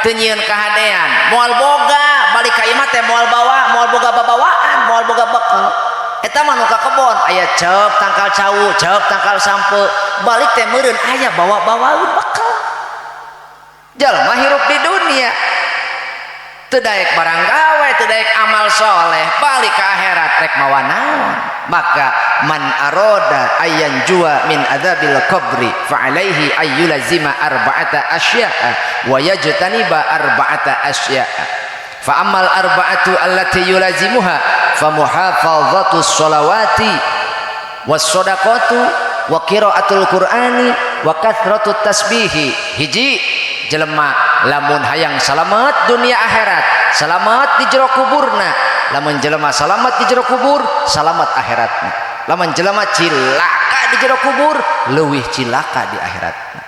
teu nyieun kahadean. Moal boga balik ka imah teh moal bawa, moal boga babawaan, moal boga bekal. Eta mah nu ka kebon aya ceup tangkal cawu, ceup tangkal sampe. Balik teh meureun aya bawa-bawaeun bekal. Jalma hirup di dunia teu daek barang gawe, teu daek amal soleh, balik ke akhirat rek mawa naon. Maka man aroda ayyan jua min adzabil qabri fa alaihi ayyulazima arba'ata asya'a wa yajtaniba arba'ata asya'a. Fa ammal arba'atu allati yulazimuha fa muhafadhatus sholawati was shadaqatu wa qiraatul qur'ani wa kathratut tasbihi. Hiji jelema lamun hayang salamet dunia akhirat, salamet di jero kuburna. Lamun jelema salamet di jero kubur, salamet akhiratna. Lamun jelema cilaka di jero kubur, leuwih cilaka di akhiratna.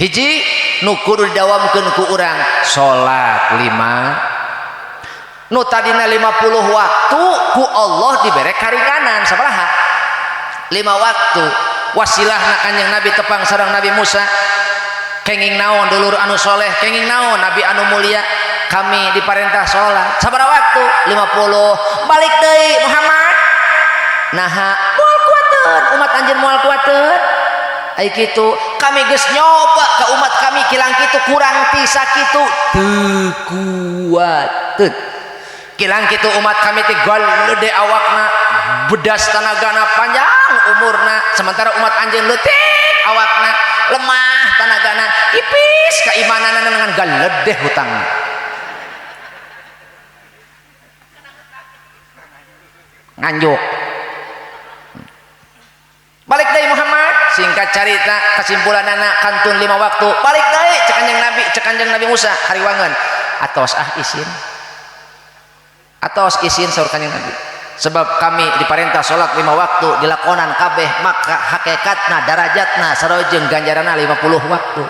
Hiji nu kudu didawamkeun ku urang salat 5, nu tadina 50 waktu ku Allah dibere karinganan sabaraha 5 waktu wasilahna kanjeng Nabi tepang sareng Nabi Musa kenging naon dulur anu soleh kenging naon Nabi anu mulia kami diperintah sholat sabaraha waktu 50 balik deui Muhammad naha moal kuateun umat anjeun moal kuateun ai kitu kami geus nyoba ka umat kami kilang kitu kurang ti sakitu teu kuateun kilang kitu umat kami teh gede awakna bedas tanagana panjang umurna sementara umat anjeun leutik awakna lemah tanagana ipis keimananna dengan galedeh hutang nganjuk balik deui Muhammad singkat carita kesimpulanana kantun 5 waktu balik deui cek kanjeng Nabi Musa hariwangeun atos isin saur kanjeng Nabi sebab kami diperintah sholat 5 waktu dilakonan kabeh maka hakikatna darajatna sarua jeung ganjaranna 50 waktu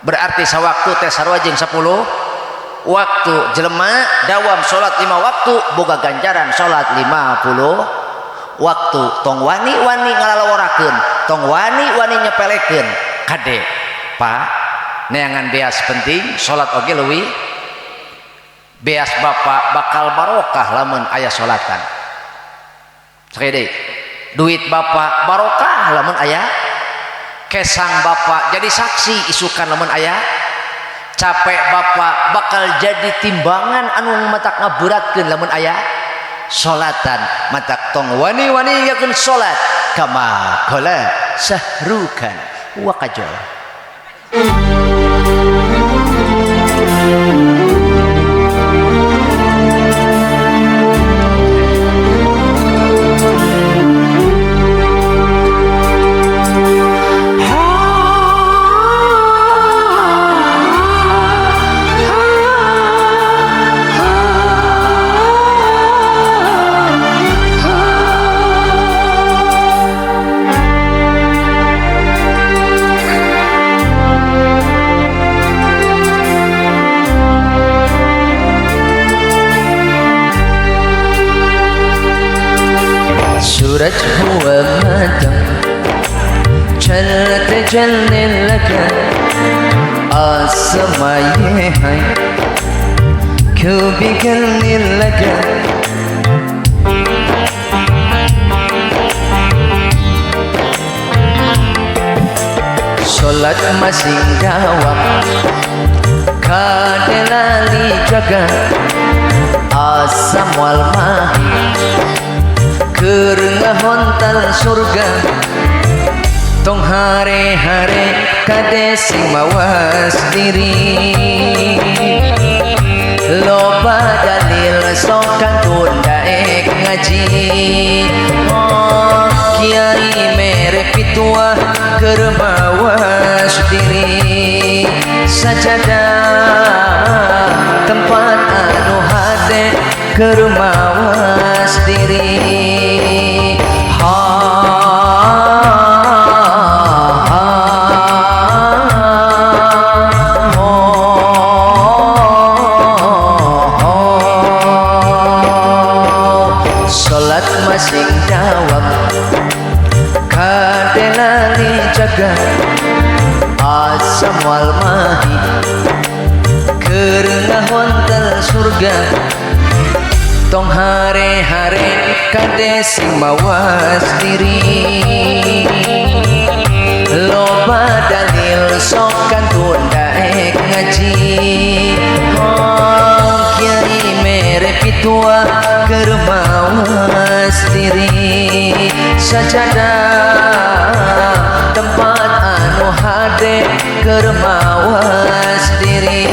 berarti sawaktu teh sarua jeung 10 waktu jelema dawam sholat 5 waktu boga ganjaran sholat 50 waktu tong wani-wani ngalalaworakeun tong wani-wani nyepelekeun kade Pak neangan beas penting sholat oge leuwih beas bapak bakal barokah lamun aya sholatan sakede duit bapak barokah lamun aya kesang bapak jadi saksi isukan lamun aya capek bapak bakal jadi timbangan anu matak ngaberatkeun lamun aya sholatan matak tong wani-wani yakeun sholat kama qala sahrukan wa kajol सूरज हुआ मातम चलते चलने लगा आसमां ये है क्यों बिगड़ने लगा sholat masih gawat kadelali jaga asam wal mahi kerenggahontal surga tong hare-hare kade sing mawas diri loba dalil sokan tunda ngaji kiai mere pitua keur mawas diri sajadah tempat anu hade keur mawas diri sholat masing dawam kadelali jaga asam wal mahi kerenggahontal surga tong hare-hare kade sing mawas diri loba dalil sokan tunda ngaji kiai mere pitua keur mawas diri sajadah tempat anu hade keur mawas diri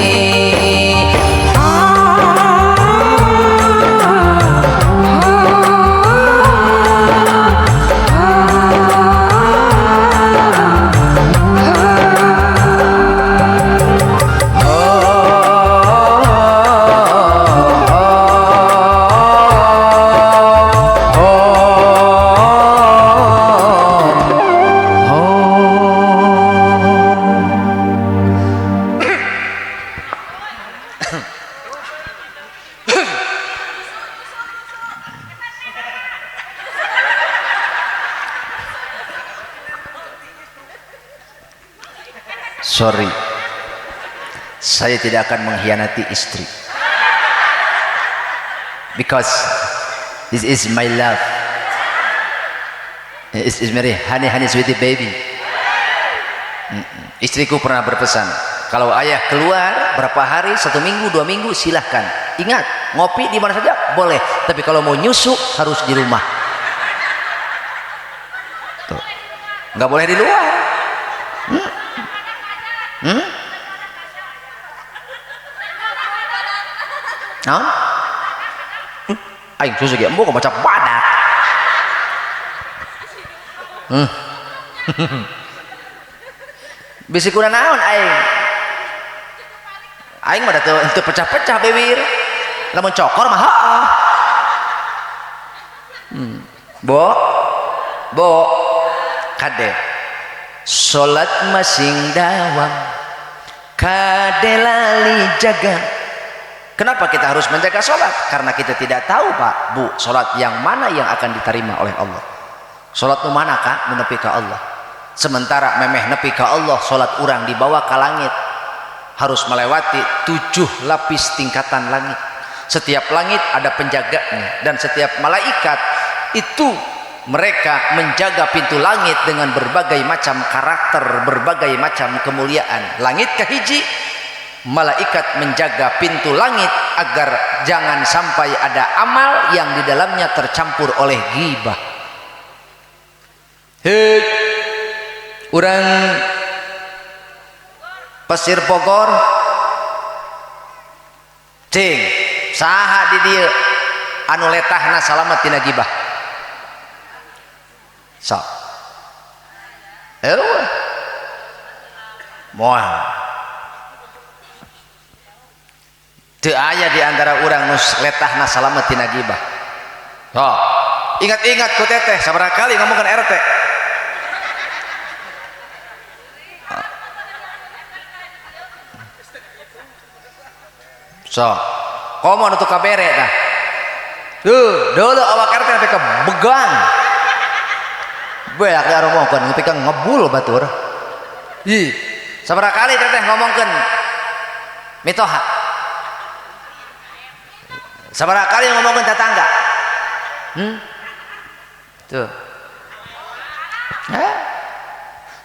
sorry, saya tidak akan mengkhianati istri, because this is my love. This is very honey sweetie baby. Istriku pernah berpesan, kalau ayah keluar berapa hari, 1 minggu 2 minggu, silahkan, ingat ngopi di mana saja boleh, tapi kalau mau nyusu harus di rumah. Tuh, nggak boleh di luar. Aing susu ge embo kok macam badak. Bisi kuna naon aing mah teu pecah-pecah bibir, lamun cokor mah heuh. Bo kade salat masing dawam kade lali jaga. Kenapa kita harus menjaga salat? Karena kita tidak tahu Pak Bu, salat yang mana yang akan diterima oleh Allah. Salat nu mana Kak? Menepi ka Allah. Sementara memeh nepi ka Allah, salat urang dibawa ke langit harus melewati 7 lapis tingkatan langit. Setiap langit ada penjaganya, dan setiap malaikat itu mereka menjaga pintu langit dengan berbagai macam karakter, berbagai macam kemuliaan. Langit kahiji, malaikat menjaga pintu langit agar jangan sampai ada amal yang di dalamnya tercampur oleh ghibah. Hei, urang Pasir Bogor, cing saha di dieu anu letahna salamet tina ghibah? Sok eueuh moal teu aya di antara urang nu letahna salamet tina ghibah. Oh, ingat-ingat ku teteh sabaraha kali ngomongkeun RT. So, komo untuk kabere dah. Tuh, dulu awak RT sampai ke begang. Beak dia ngomongkeun sampai ke ngebul batur. Ih, sabaraha kali teteh ngomongkeun mitoha. Sabaraha kali ngomongkeun tetangga. Tuh. Hah?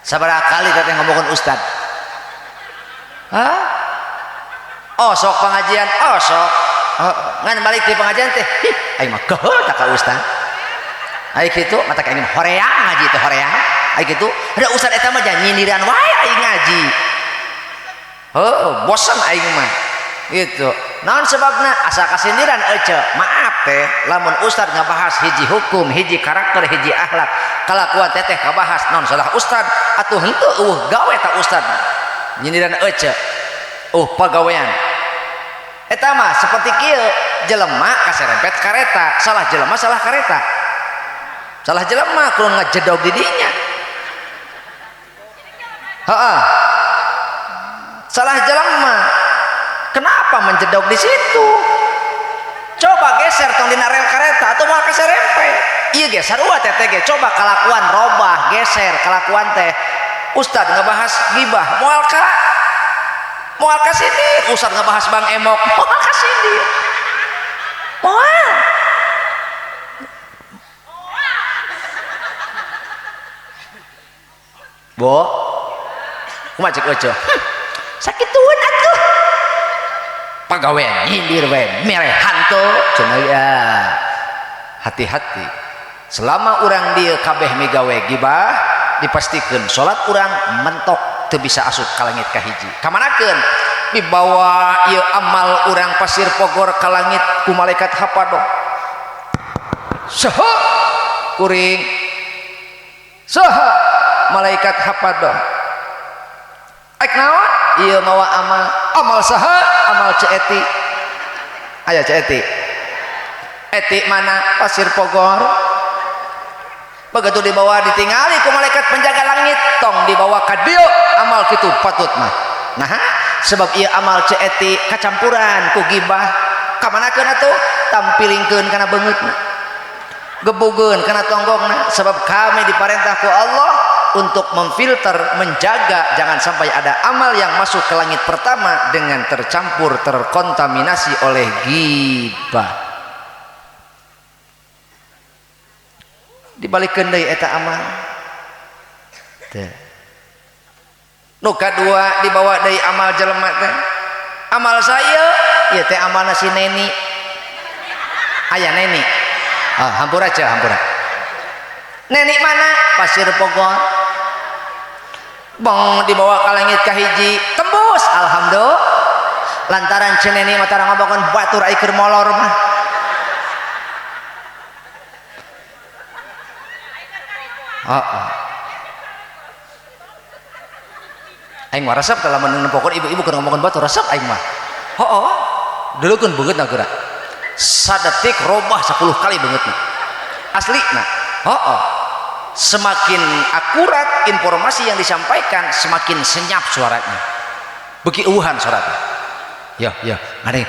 Sabaraha kali teteh ngomongkeun ustad. Hah? Oh sok pengajian, oh sok ngan balik di pengajian teh aing mah gaul tak ka ustaz aing kitu mata ka aing horeang ngaji teh horeang aing kitu ada ustaz eta mah nyindiran wae aing ngaji. Bosan aing mah gitu. Naon sebabna? Asa kasindiran ece. Maaf teh lamun ustaz ngabahas hiji hukum, hiji karakter, hiji akhlak, kalakuan teteh kabahas naon salah ustaz atuh henteu gawe ta ustaz nyindiran ece. Pagawean eta mah seperti kieu jelema kaserempet kareta, salah jelema salah kareta, salah jelema kudu ngajedog di dinya. Salah jelema kenapa menjedog di situ? Coba geser tong dina rel kareta atau mau kaserempet ieu ge sarua teteh ge coba kalakuan robah geser kalakuan teh ustad ngebahas gibah moal kasini ustad ngebahas Bang Emok moal kasini moal bo kumaha cek ojo sakitueun atuh pagawean nyindir we merehan tuh cenah ya. Hati-hati selama urang dieu kabeh migawe gibah dipastikeun salat urang mentok teu bisa asup ka langit kahiji. Kamanakeun dibawa ieu amal urang Pasir Bogor ka langit ku malaikat hafadoh. Saha kuring saha malaikat hafadoh aik naon ieu mawa amal saha amal ceeti aya ceeti eti mana Pasir Bogor begitu dibawa ditinggali ku malaikat penjaga langit tong dibawa ka dieu amal kitu patut mah nah sebab ieu amal ceeti kacampuran ku gibah kamanakeun atuh tampilingkeun kana beungeutna gebugeun kana tonggongna sebab kami diparentah ku Allah untuk memfilter, menjaga jangan sampai ada amal yang masuk ke langit pertama dengan tercampur, terkontaminasi oleh ghibah. Dibalikkeun deui eta amal teh. Nu kadua dibawa deui amal jelema teh, amal saya ieu teh amalna si neni. Aya neni, hampura aja hampura. Neni mana? Pasir Pogor. Bong dibawa ke langit kahiji tembus, alhamdulillah. Lantaran ceneni mah tara ngabokeun batur ai keur molor mah. Aing mah resep teh lamun nempokeun ibu-ibu keur ngomongkeun batur resep aing mah. Heuh. Deuleukun beungeutna geura. Sadetik robah 10 kali beungeutna. Aslina. Semakin akurat informasi yang disampaikan, semakin senyap suaranya. Beki eueuhan suaranya. Ya, ngadeng.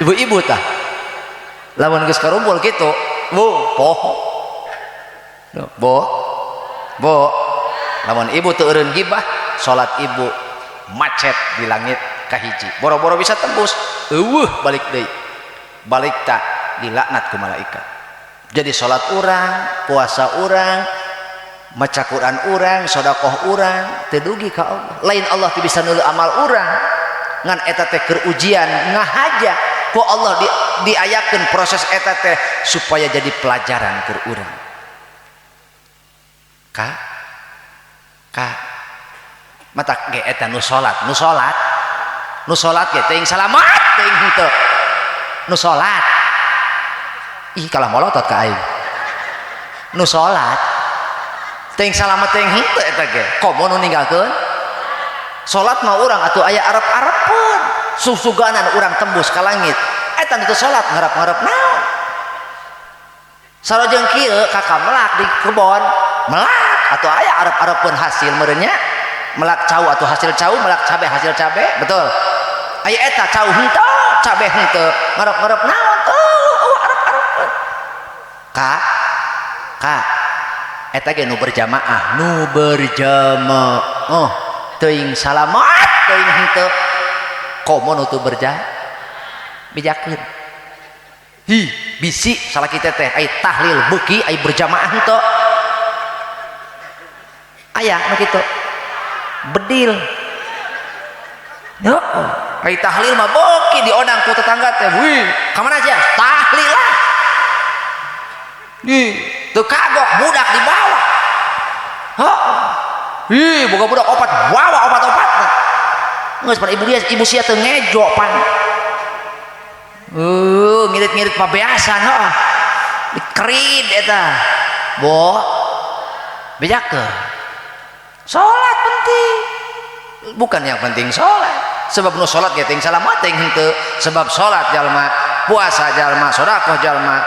Ibu-ibu tah. Lamun geus karumpul kitu, Bo. Lamun ibu teu eureun gibah, salat ibu macet di langit kahiji, boro-boro bisa tembus, balik deui, balik tak dilaknat ku malaikat. Jadi salat urang, puasa urang, maca Quran urang, sedekah urang teu dugi ka Allah. Lain Allah teu bisa neuleuh amal urang, ngan eta teh keur ujian ngahaja ku Allah, diayakeun proses eta teh supaya jadi pelajaran keur urang. Mata ge eta nu salat ge teuing salamat teuing henteu nu salat ih kalah molotot ka aing nu salat teuing salamat teuing henteu eta ge komo nu ninggalkeun salat mah urang atuh aya arep-arepeun susuganan urang tembus ka langit eta nu teu salat ngarep-ngarep naon sarojeng kieu kakak melak di kebon melak atuh aya arep-arepeun hasil meureunnya melak cau atau hasil cau, melak cabe hasil cabe, betul. Aya eta cau henteu, cabe henteu, ngarep-ngarep naon tuh, arep-arep. Kak, eta ge nu berjamaah, teuing salamat, teuing henteu. Komo nu teu bijakeun. Bisi salah kita teh, ai tahlil beuki, ai berjamaah henteu. Aya nu kitu. Bedil ya ai tahlil mah boki diodang ku tetangga teh wih kamana aja tahlil lah teu kagok budak di bawah boga budak opat wawa opat-opat geus pan ibu sia teu ngejo pan ngirit-ngirit pabeasan dikerid eta bo bejakeun salat penting, bukan yang penting salat. Sebab nu salat ge teuing salamat teuing henteu. Sebab salat jalma, puasa jalma, sedekah jalma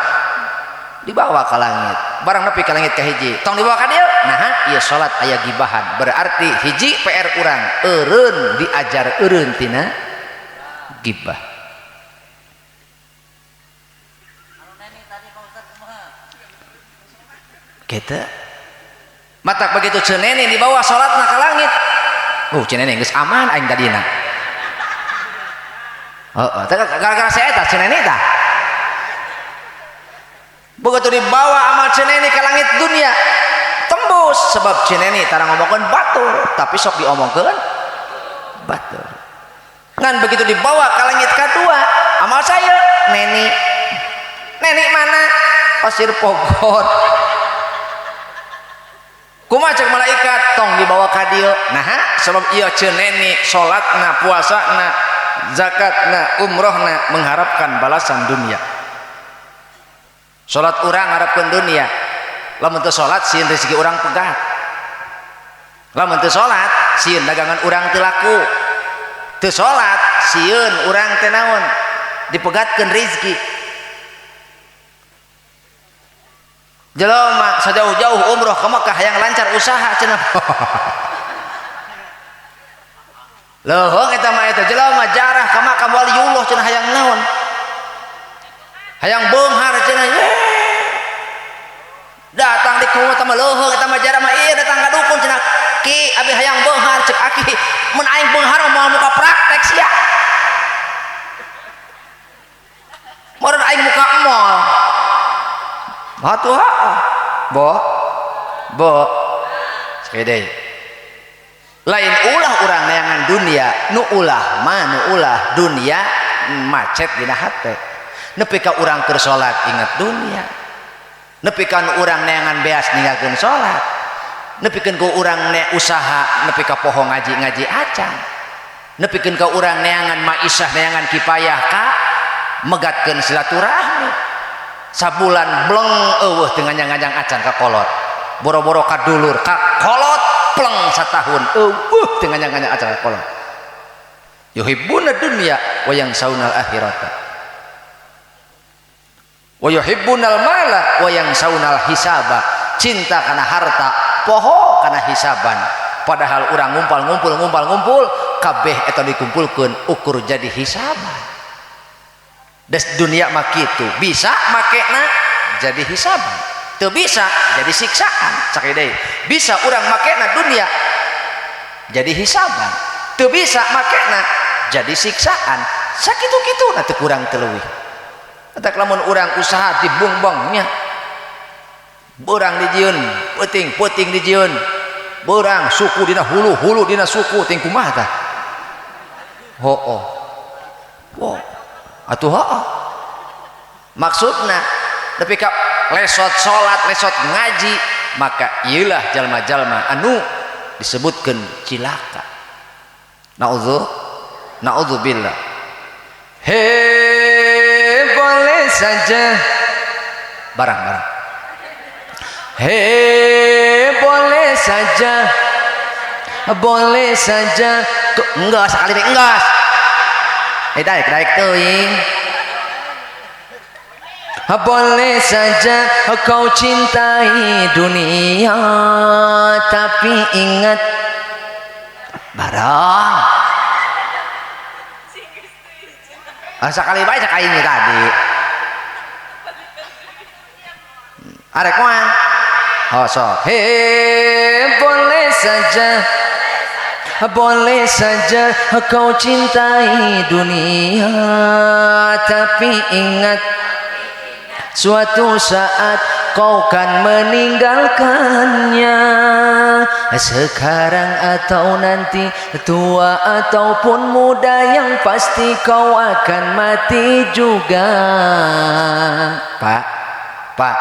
dibawa ka langit. Barang nepi ka langit kahiji, tong dibawa ka dieu. Nah, ieu salat aya gibahan. Berarti hiji PR urang, eureun diajar eureun tina gibah. Kita matak begitu cenene dibawa salatna ka langit. Cenene geus aman aing tadina. Gara-gara saya eta cenene tah. Begitu dibawa amal cenene ka langit dunia, tembus sebab cenene tara ngomongkeun batur, tapi sok diomongkeun batur. Ngan begitu dibawa ka langit kadua, amal saya neni mana? Pasir Pogor. Kumaha cek malaikat tong dibawa ka dieu. Nah, sebab ieu ceneni salatna, puasana, zakatna, umrohna mengharapkan balasan dunia. Salat urang ngarepkeun dunia. Lamun teu salat sieun rezeki urang pegat. Lamun teu salat sieun dagangan urang teu laku. Teu salat sieun urang teh naon? Dipegatkeun rezeki. Jelema sajauh-jauh umroh ke Mekah yang lancar usaha cenah. leuheung eta mah eta jelema jarah ka makam waliullah cenah hayang naon hayang beunghar cenah datang di kumah mah leuheung eta mah jarah mah ieu datang ka dukun cenah ki abi hayang beunghar cek aki mun aing beunghar moal muka praktek sia meureun aing muka emol hatuh bo sekede lain ulah urang neangan dunia nu ulah dunia macet dina hate nepi ka urang keur salat ingat dunia nepi ka urang neangan beas ninggalkeun salat nepi ka urang usaha nepi ka poho ngaji acan nepi ka urang neangan maisah neangan kipayah ka megatkeun silaturahmi sabulan bleng eueuh teu ngajang-ngajang acan ka kolot boro-boro ka dulur ka kolot pleng satahun teu ngajang-ngajang acan ka kolot yuhibbuna dunya wa yansawna al-akhirata wa yuhibbunal mala wa yansawna al-hisaba cinta kana harta poho kana hisaban padahal urang ngumpul kabeh eta dikumpulkeun ukur jadi hisaban des dunia mah kitu bisa makena jadi hisaban teu bisa jadi siksaan sakede bisa urang makena dunia jadi hisaban teu bisa makena jadi siksaan sakitu-kituna teu kurang teu leuwih eta lamun urang usaha dibungbongnya urang dijieun peuting dijieun urang suku dina hulu dina suku ting kumaha tah hooh wow atuh hooh maksudna tapi ka lesot salat lesot ngaji maka ieulah jalma-jalma anu disebutkeun cilaka naudzubillah he boleh saja barang he boleh saja enggak sekali deh enggak daik teuing boleh saja kau cintai dunia tapi ingat barang sekali baik sekali ini tadi arek moal sok boleh saja kau cintai dunia tapi ingat suatu saat kau kan meninggalkannya sekarang atau nanti tua ataupun muda yang pasti kau akan mati juga pak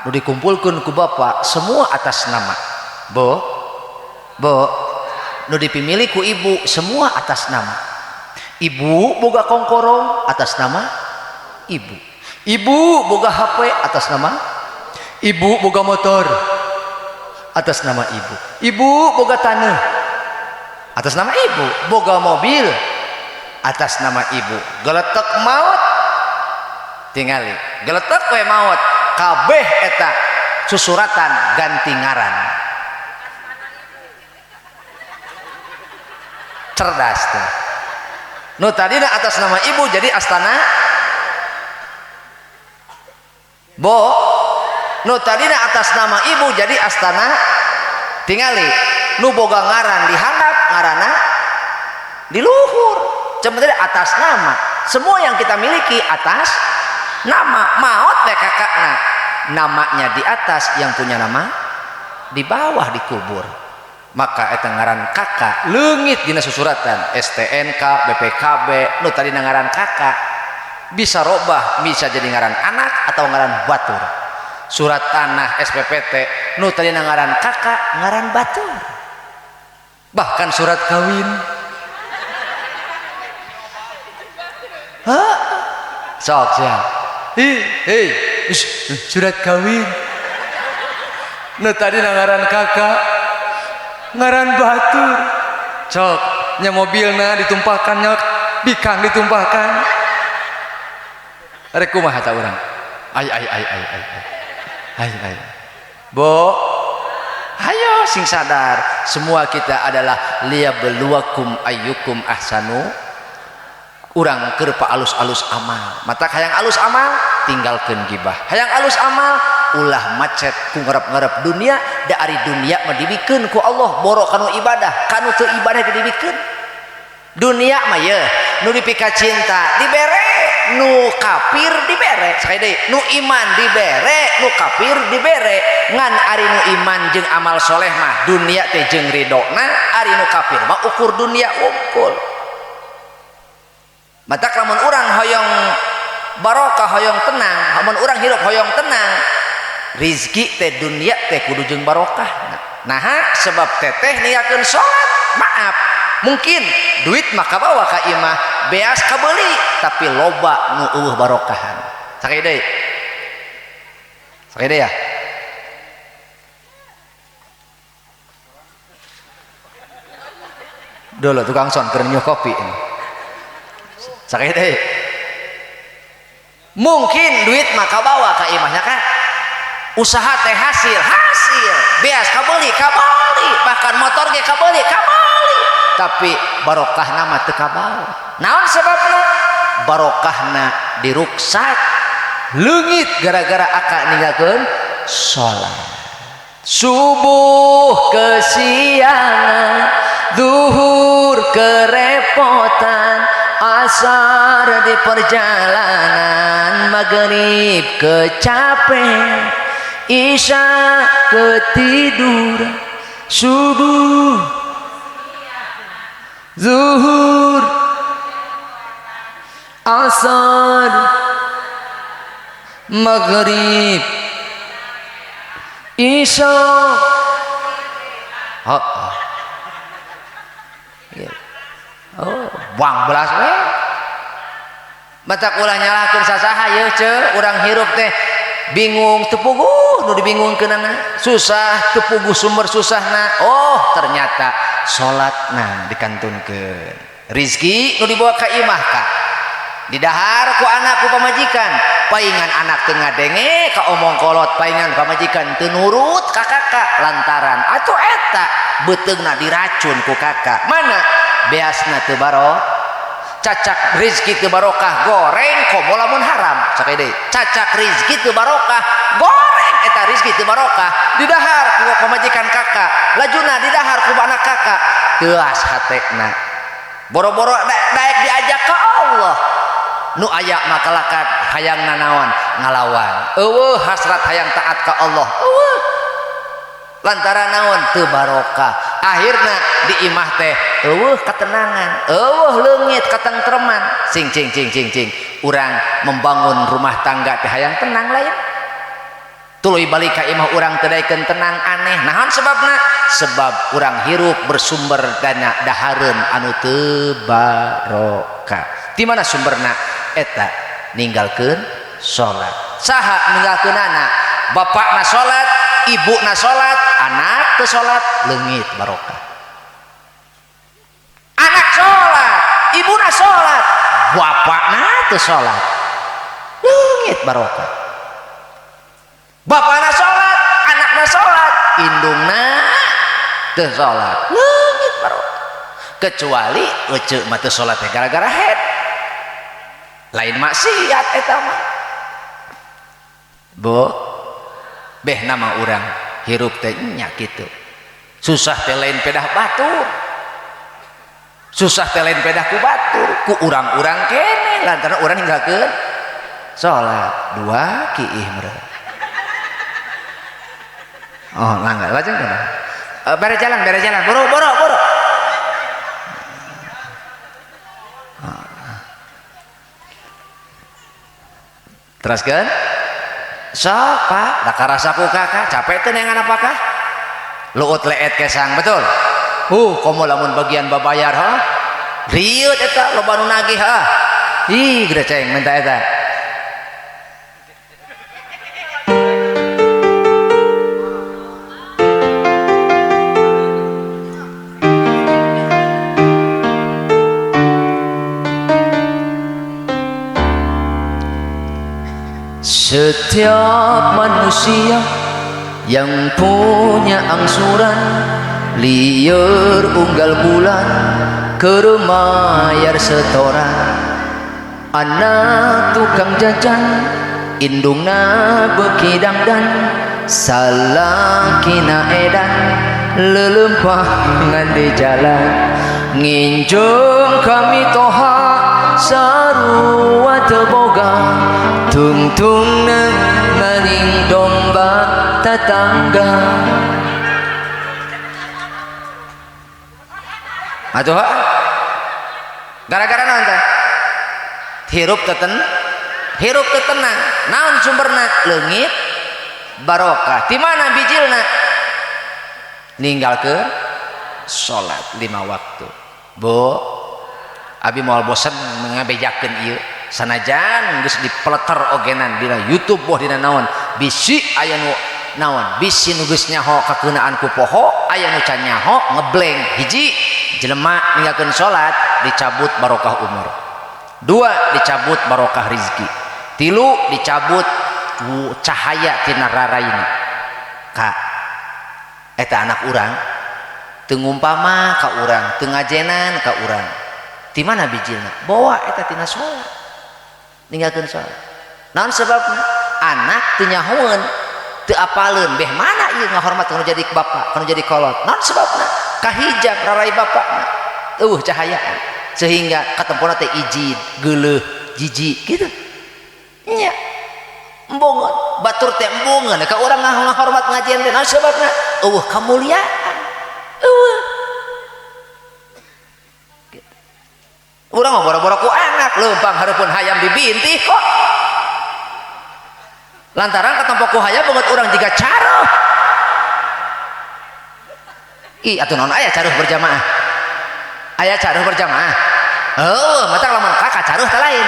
nu dikumpulkeun ku bapak semua atas nama bo nu dipimili ku ibu semua atas nama ibu boga kongkorong atas nama ibu boga HP atas nama ibu boga motor atas nama ibu boga tanah atas nama ibu boga mobil atas nama ibu geletek maut tingali geletek we maut kabeh eta susuratan ganti ngaran cerdas tuh nu tadina atas nama ibu jadi astana bo nu tadina atas nama ibu jadi astana tingali nu boga ngaran di handap ngarana di luhur sebenarnya atas nama semua yang kita miliki atas nama maot we kakakna namanya di atas yang punya nama di bawah dikubur maka eta ngaran kakak leungit dina susuratan STNK BPKB nu tadi ngaran kakak bisa robah bisa jadi ngaran anak atau ngaran batur surat tanah SPPT nu tadi ngaran kakak ngaran batur bahkan surat kawin sok siap surat kawin nu tadi ngaran kakak ngaran batur cok nya mobilna ditumpahkan nyok bikang ditumpahkan rek kumaha ta urang ay bo hayo sing sadar semua kita adalah liyabluwakum ayyukum ahsanu, urang keur alus-alus amal. Mata hayang alus amal tinggalkeun gibah, hayang alus amal ulah macet ku ngarep-ngarep dunia, da ari dunia mah dibikeun ku Allah boro kanu ibadah, kanu teu ibadah dibikeun. Dunia mah ye nu dipika cinta dibere, nu kafir dibere, sakali deui nu iman dibere, nu kafir dibere. Ngan ari nu iman jeung amal soleh mah dunia teh jeung ridona, ari nu kafir mah ukur dunia unggul. Matak lamun urang hoyong barokah hoyong tenang, lamun urang hirup hoyong tenang, rizki teh dunia teh kudu jeung barokah. Nah sebab teteh niakeun salat, maaf mungkin duit mah kabawa ka imah beas kabeuli tapi loba nu eueuh barokahan. Sakali deui ya. Dulu tukang son keur nyuh kopi ini. Sakali deui. Mungkin duit mah kabawa ka imahnya kan. Usaha teh hasil, beas kabeuli, bahkan motor ge kabeuli. Tapi barokahna mah teu kabawa. Naon sebabna? Barokahna diruksak leungit gara-gara aka ninggalkeun salat. Subuh kesiangan, zuhur kerepotan, asar di perjalanan, maghrib kecapean, isya ketiduran, subuh zuhur asar maghrib isya buang belas we matak ulah nyalahkeun sasaha ye ce urang hirup teh bingung teu puguh nu dibingungkeunana, susah teu puguh sumber susahna. Oh ternyata salatna dikantunkeun, rizki nu dibawa ka imah ka didahar ku anak ku pamajikan, paingan anak teu ngadenge ka omong kolot, paingan pamajikan teu nurut ka kakak lantaran atuh eta beuteungna diracun ku kakak. Mana beasna teu barokah, cacak rizki teu barokah goreng komo lamun haram. Sakali deui cacak rizki teu barokah goreng eta rizki teu barokah didahar ku pamajikan kakak, lajuna didahar ku anak kakak, teuas hatena boro-boro daek diajak ka Allah nu aya makalakat hayang nanaon ngalawan, eueuh hasrat hayang taat ka Allah, eueuh lantaran naon teu barokah. Akhirna di imah teh eueuh katenangan, eueuh leungit katentreman, cing urang membangun rumah tangga teh hayang tenang lain, tuluy balik ka imah urang teu daekeun tenang aneh. Naon sebabna? Sebab urang hirup bersumber dana dahareun anu teu barokah. Di mana sumberna? Eta ninggalkeun salat. Saha ninggalkeunana? Bapakna salat, ibuna salat, anak teu salat, leungit barokah. Anak salat, ibuna salat, bapakna teu salat, leungit barokah. Bapakna salat, anakna salat, indungna teu salat, leungit barokah. Kecuali euceuk mah teu salat teh gara-gara head, lain maksiat eta mah. Bu, beh nama urang hirup teh nya kitu. Susah teh lain pedah batur, susah teh lain pedah ku batur, ku urang-urang kene lantaran urang ninggalkeun salat dua kiih meureun. Oh langgar lajeng kana bare jalan boro teruskeun sok pak da karasa ku kakak capek teh nengan apakah luut leet kesang betul. Komo lamun bagian babayar ha riut eta loba nu nagih ha ih gede ceng minta eta. Setiap manusia yang punya angsuran liur unggal bulan keremayar setoran anak tukang jajan indungna beki dangdan salakina edan lelempah ngandi jalan nginjung kami toha sarua teboga tungtung maning domba tetangga atuh gara-gara naon teh hirup tetenang naon sumberna leungit barokah di mana bijilna ninggalkeun salat 5 waktu bu abi moal bosen ngabejakeun ieu sanajan geus dipeleter ogenan dina YouTube boh dina naon bisi aya nu naon bisi nu geus nyaho kakeunaan ku poho aya nu can nyaho ngebleng hiji jelema ninggalkeun salat dicabut barokah umur 2 dicabut barokah rezeki 3 dicabut cahaya tina raraina ka eta anak urang teu ngumpama ka urang teu ngajenan ka urang di mana bijilna bawa eta tina salat ninggalkeun salat naon sebabna anak teu nyahoeun teu apaleun beh mana ieu ngahormat kanu jadi bapa kanu jadi kolot naon sebabna kahijab rarai bapana cahayaan sehingga katempona teh ijid geuleuh jijik gitu nya embongeun batur teh embongeun ka urang ngahormat ngajian teh naon sebabna kamuliaan urang mah boro-boro ku anak leumpang hareupeun hayam dibintih kok lantaran katempo ku hayam banget urang jiga caruh ih atuh naon aya caruh berjamaah mata lamun kakak caruh teh lain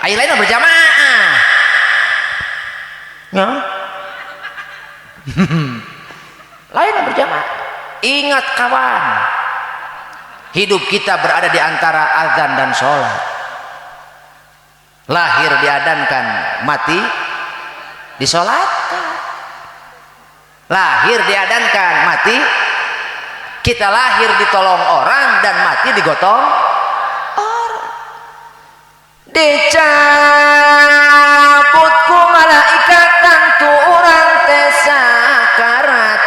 aya lain berjamaah nya lain berjamaah ingat kawan hidup kita berada di antara azan dan sholat lahir diadankan mati disolatkan lahir diadankan mati kita lahir ditolong orang dan mati digotong orang dicabut ku malaikat tantu urang teh sakarat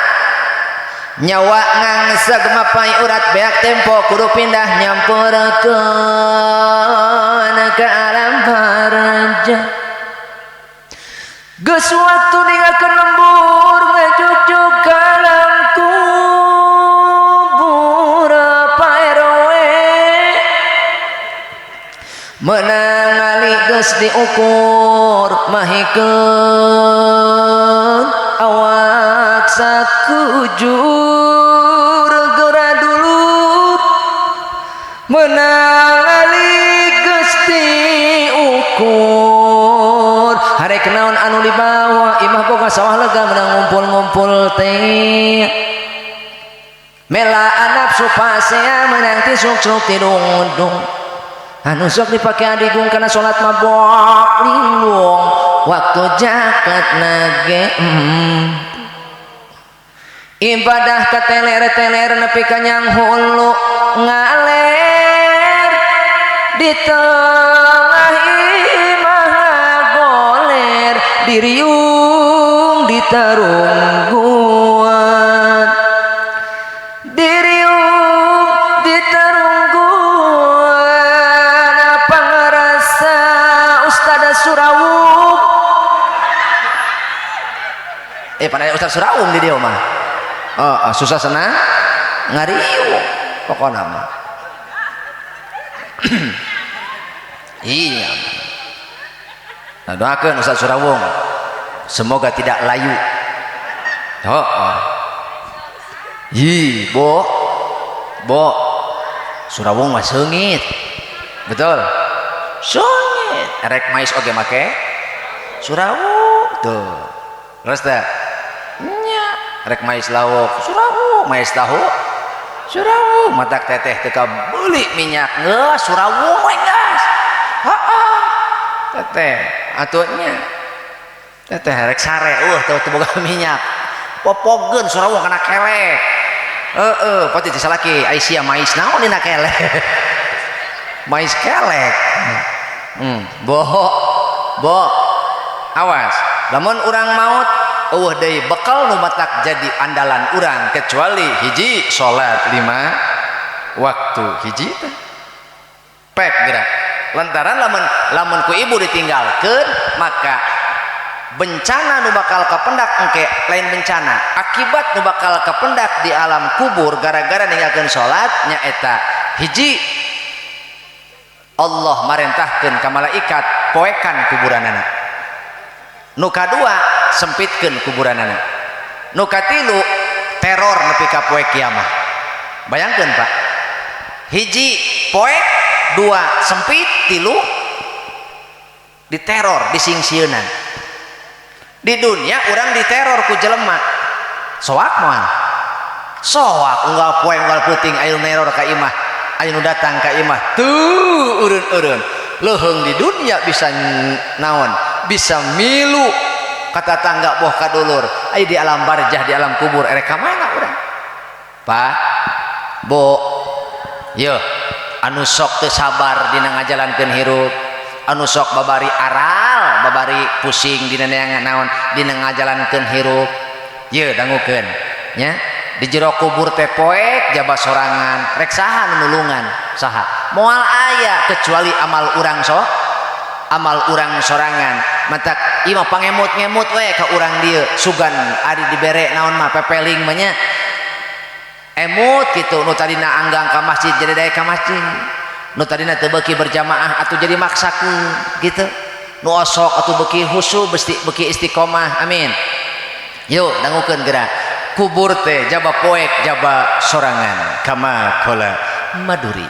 nyawa ngangseg mapai urat beak tempo kudu pindah nyampeurkeun ka alam baraja geus waktu ninggalkeun lembur ngajugjug ka alam kubur paeroe meunang ali geus diukur mahikeun awak sakujur geura dulu meunang ali geus diukur harek naon anu dibawa imah boga sawah lega meunang ngumpul-ngumpul teh mela nafsu pasea meunang tisuk-suk tidung-dung anu sok dipake adigung kana salat mabok linglung waktu jakat nage ibadah ka teler-teler nepi ka nyang hulu ngaler di tengah imah ngagoler diriung di tarungguan diriung di tarungguan apa ngerasa Ustaz Surawung pada Ustaz Surawung di dia mah susah senang ngariung pokoknya mah iya nah doakan Ustaz Surawung semoga tidak layu bo Surawung mah seungit betul seungit erek mais oge make Surawung tuh terus teh rek mais lawok Surawung mais tahu Surawung matak teteh teka beli minyak ngeus Surawung we geus teteh atunya teteh rek sare teu boga minyak popogeun sorawung kana kelek pati disalaki Aisyah mais naon dina kelek mais kelek bo awas lamun urang maut eueuh deui bekal nu matak jadi andalan urang kecuali hiji salat 5 waktu hiji teh pek gerak lantaran lamun ku ibu ditinggalkeun maka bencana nu bakal kapendak engke lain bencana akibat nu bakal kapendak di alam kubur gara-gara ninggalkeun salat nyaeta hiji Allah marentahkeun ka malaikat poekan kuburanana nu kadua sempitkeun kuburanana nu katilu teror nepi ka poe kiamah bayangkeun Pak hiji poek dua sempit tilu diteror disingsieunan di dunia orang diteror ku jelema soak moal soak unggal poe unggal peuting aya neror ka imah aya nu datang ka imah tuh eureun-eureun leuheung di dunia bisa naon bisa milu kata tangga boh ka dulur aya di alam barjah di alam kubur erek ka mana urang Pak Bo yeuh anu sok teu sabar dina ngajalankeun hirup anu sok babari aral babari pusing dina neangan naon dina ngajalankeun hirup yeuh dangukeun nya di jero kubur teh poek jabat sorangan rek saha nu nulungan saha moal aya kecuali amal urang sok amal urang sorangan matak ieu mah pangemut-ngemut we ka urang dieu sugan ari dibere naon mah pepeling mah nya emut gitu nu tadina anggang ka masjid jadi daya ka masjid nu tadina teu beuki berjamaah atuh jadi maksakeun gitu nu osok atuh beuki husu beuki istiqomah amin yuk dangukeun gerak kubur teh jaba poek jaba sorangan kama qala Maduri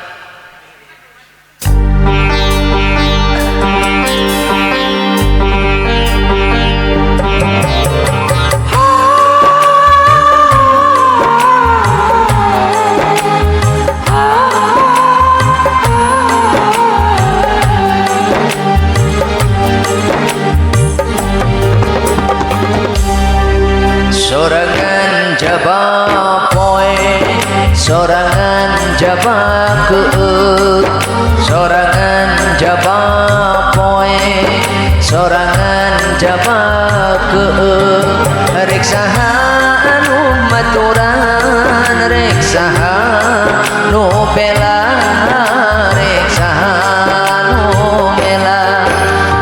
sorangan jaba poe sorangan jaba keut sorangan jaba poe sorangan jaba keut rek saha anu maturan rek saha nu bela rek saha nu bela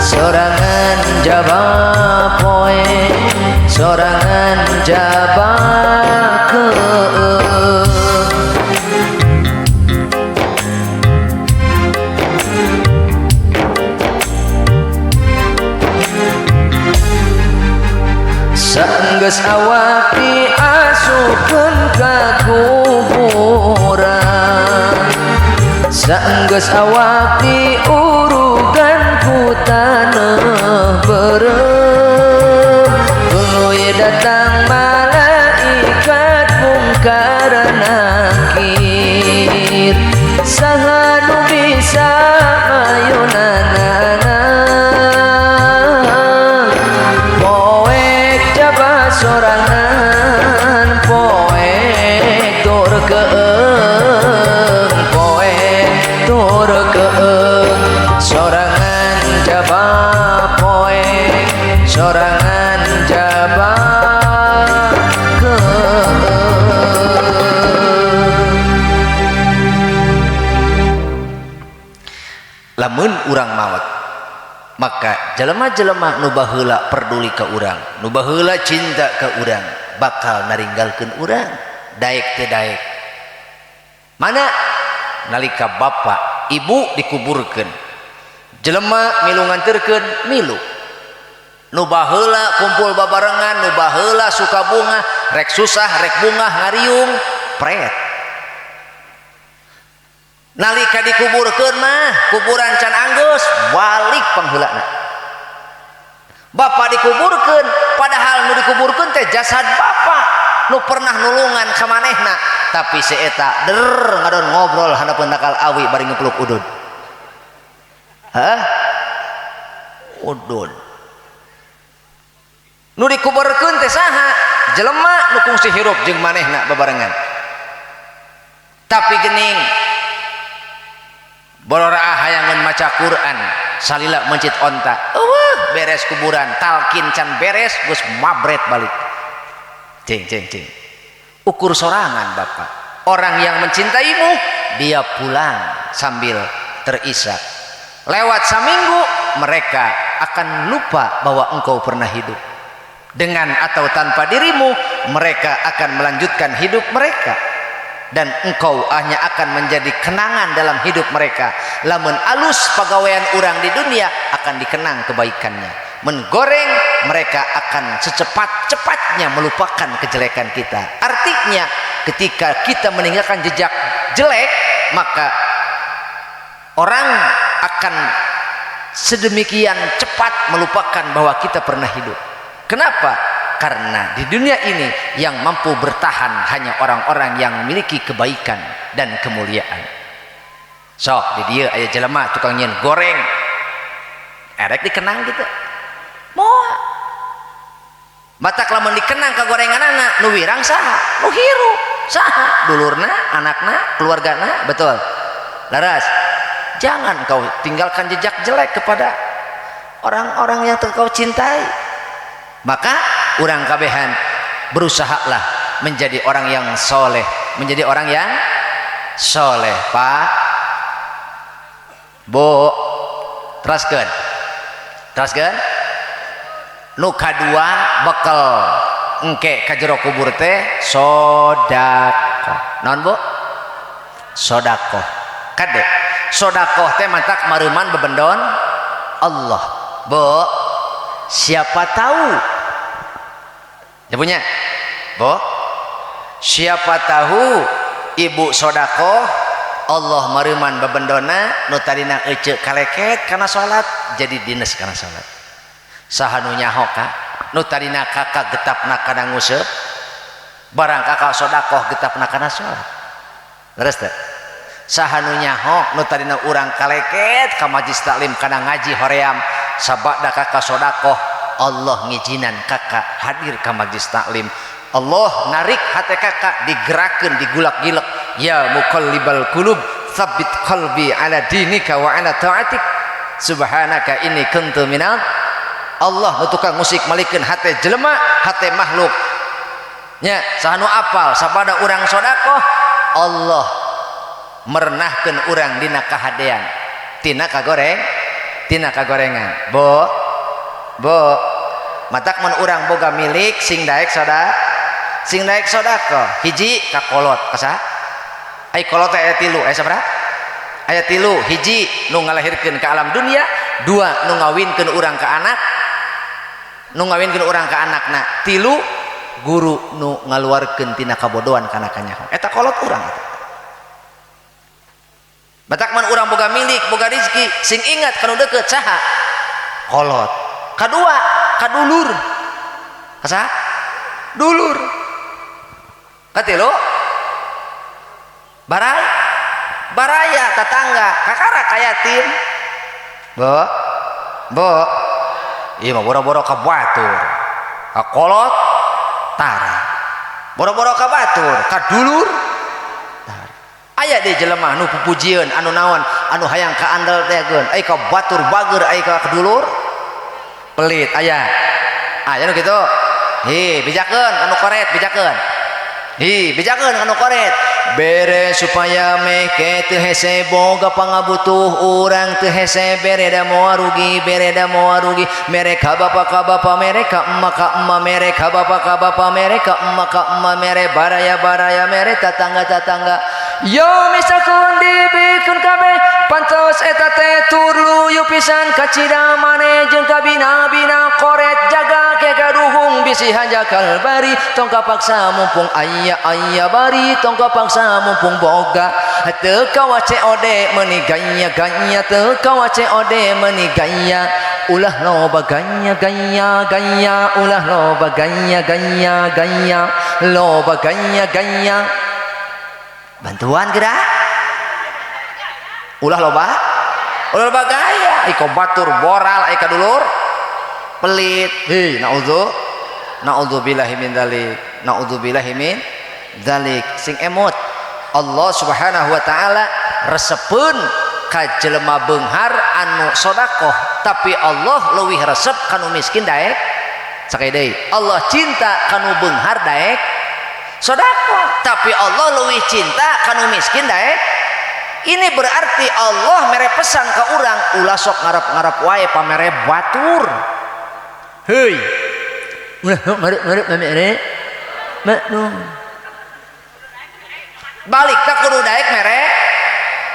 sorangan jaba poe sorangan jaba keut saenggeus awak diasukeun ka kuburan saenggeus awak diurugan ku taneuh beureum tuluy datang malaikat mungkar nakir saha nu bisa mayunanana poek jaba sorangan poek tur keung poek tur keung sorangan jaba poek sorangan jaba lamun urang maut maka jelema-jelema nu baheula peduli ka urang nu baheula cinta ka urang bakal naringgalkeun urang daek teu daek mana nalika bapa ibu dikuburkeun jelema milu nganterkeun milu nu baheula kumpul babarengan nu baheula suka bunga rek susah rek bunga ngariung pret nalika dikuburkeun mah kuburan can anggeus balik pangheulana bapa dikuburkeun padahal nu dikuburkeun teh jasad bapa nu pernah nulungan ka manehna tapi si eta ngadon ngobrol handapeun nakal awi bari ngepeluk udud hah udud nu dikuburkeun teh saha jelema nu kungsi hirup jeung manehna babarengan. Tapi gening borora hayangan maca Quran salila mencit onta beres kuburan talkin can beres geus mabret balik. Cing ukur sorangan Bapak, orang yang mencintaimu dia pulang sambil terisak. Lewat seminggu mereka akan lupa bahwa engkau pernah hidup. Dengan atau tanpa dirimu mereka akan melanjutkan hidup mereka, dan engkau hanya akan menjadi kenangan dalam hidup mereka. Lamun alus pegawaian orang di dunia akan dikenang kebaikannya. Menggoreng mereka akan secepat-cepatnya melupakan kejelekan kita. Artinya ketika kita meninggalkan jejak jelek, maka orang akan sedemikian cepat melupakan bahwa kita pernah hidup. Kenapa? Karena di dunia ini yang mampu bertahan hanya orang-orang yang memiliki kebaikan dan kemuliaan. Sok di dia aya jelema tukang nyeun goreng, erek dikenang gitu moal. Batak lamun dikenang kagorenganana nu wirang saha? Nu hirup saha? Dulurna, anakna, keluargana, betul. Laras, jangan kau tinggalkan jejak jelek kepada orang-orang yang kau cintai. Maka urang kabehan berusahalah menjadi orang yang soleh, menjadi orang yang soleh. Pak Bu, teruskeun nu kadua bekal engke ka jero kubur teh sodaqoh. Naon Bu? Sodaqoh. Kade sodaqoh teh mantak mareuman bebendon Allah. Bu, siapa tahu ya punya Bu, siapa tahu ibu sodaqoh Allah mareuman bebendona nu tadina ece kaleket kana salat jadi dinas kana salat. Saha nu nyaho ka nu tadina kakak getapna kana nguseup barang kakak sodaqoh getapna kana salat. Leres teh? Saha nu nyaho nu tadina urang kaleket ka majlis taklim kana ngaji hoream sabada kakak sodaqoh Allah ngijinan kakak hadir ka majlis taklim. Allah narik hati kakak digerakkan digulak-gilek. Ya muqallibal qulub tsabbit qalbi ala dinika wa ala ta'atik subhanaka inni kuntu minal. Allah nu tukang musik malikeun hati jelema hati makhluk nya sahanu apal sabada urang sodaqoh Allah merenahkeun urang dina kahadean tina kagorengan. Bu matak mun urang boga milik sing daek sodaqoh hiji ka kolot kasa ai kolot aya 3 aya sabaraha aya 3 hiji nu ngalahirkeun ka alam dunia, 2 nu ngawinkeun urang ka anak anakna, 3 guru nu ngaluarkeun tina kabodohan kana kanyaho. Eta kolot urang eta. Batak man urang boga milik boga rezeki sing ingat kanu deukeut saha? Kolot. Kadua kadulur kasa dulur. Katilu baraya tetangga kakara kayatim. Bo ieu mah boro-boro ka batur ka kolot tara, boro-boro ka batur ka dulur tara. Aya deui jelema anu pupujieun anu naon anu hayang kaandel tegeun ai ka batur bager ai ka dulur pelit aya nu kitu. Hi bijakeun anu koret bijakeun anu koret bere supaya meke teu hese boga pangabutuh urang teu hese bereda moal rugi mereka bapa ka bapa mereka emma ka emma mereka bapa ka bapa mereka emma ka emma mere baraya mere tatangga yo misalkan dibikeun kabeh pantos eta teh turlu yu pisan kacida mane jeung kabina-bina koret jaga ke kaduhung bisi hajakal bari tong kapaksa mumpung aya bari tong kapaksa mumpung boga teu kawace ode meuni gaya teu kawace ode meuni gaya ulah loba gaya ulah loba gaya loba gaya bantuan geura ulah loba gaya iko batur boral ai kadulur pelit hei naudzu naudzubillahi min dzalik, naudzubillahi min dzalik. Sing emot Allah Subhanahu wa taala resepeun ka jelema beunghar anu sedekah, tapi Allah leuwih resep kanu miskin daek sakaya deui. Allah cinta kanu beunghar daek sedekah, tapi Allah leuwih cinta kanu miskin daek. Ini berarti Allah mere pesan ke urang ulah sok ngarep-ngarep wae pamere batur. Heuy, ulah ngarep-ngarep pamere batur. Balik tak kudu daek mere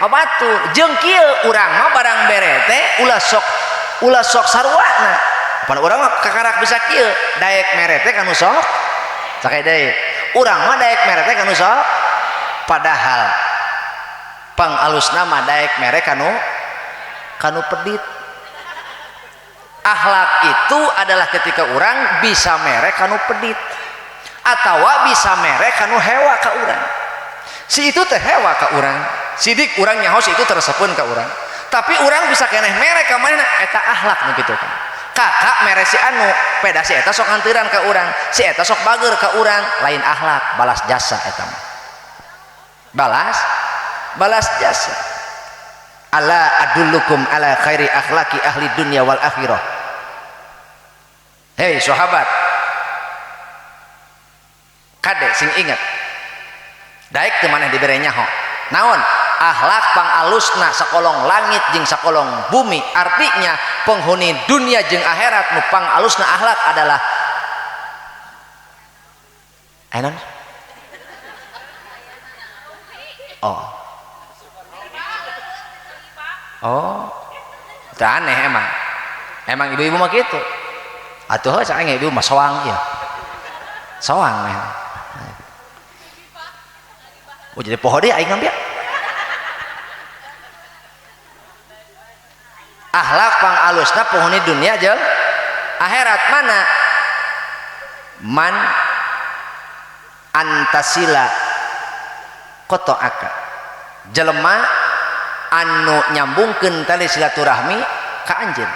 batur. Jeung kieu urang mah barang bere teh ulah sok sarwana. Pan urang mah kakarak bisa kieu, daek mere teh kanu sok sakaya deui. Urang mah daek mere teh kanu sok, padahal pangalus nama daek mere kanu pedit. Akhlak itu adalah ketika orang bisa mere kanu pedit atau bisa mere kanu hewa ka urang. Si itu teh hewa ka urang, sidik urang nyaho si itu tersepun ka urang, tapi urang bisa keneh mere ka manehna, eta akhlak nu kitu kan. Kakak mere si anu peda si eta sok nganteuran ka urang, si eta sok bager ka urang, lain akhlak, balas jasa eta mah. Balas jasa. Ala adullukum ala khairi akhlaki ahli dunya wal akhirah. Hei sahabat, kade sing ingat daek teu maneh dibere nyaho naon akhlak pangalusna sakolong langit jeung sakolong bumi. Artinya penghuni dunia jeung akhirat nu pangalusna akhlak adalah enon itu aneh emang ibu-ibu mah gitu atuh saya ibu mah soang ya soang mah jadi pohon dia aing ngambil akhlak pangalusna penghuni dunia jeung akhirat. Mana man antasila kotoaka jelema anu nyambungkeun tali silaturahmi ka anjeun.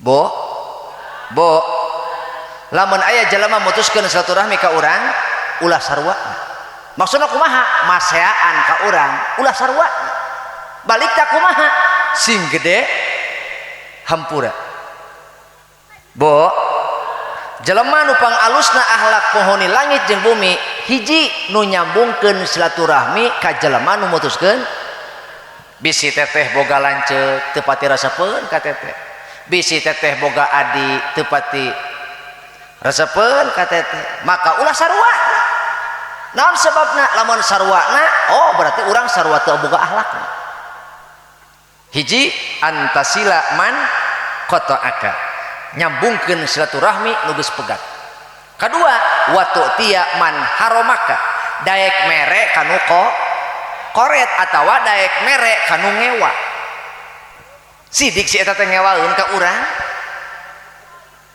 Bo lamun aya jelema mutuskeun silaturahmi ka urang ulah sarwa. Maksudna kumaha? Maseaan ka urang ulah sarwa. Balik tak kumaha? Sing gede hampura. Bo jelema nu pangalusna akhlak penghuni langit jeung bumi hiji nu nyambungkeun silaturahmi ka jelema nu mutuskeun. Bisi teteh boga lanceuk teu pati resepeun ka teteh, bisi teteh boga adik teu pati resepeun ka teteh, maka ulah sarwa. Naon sebabna? Lamun sarwana berarti urang sarwa teu boga akhlakna. Hiji antasila man qata'aka nyambungkeun silaturahmi nu geus pegat. Kadua watu tia man haromaka daek mere kanu koret atawa daek mere kanu ngewa. Sidik si eta teh ngewaeun ka urang.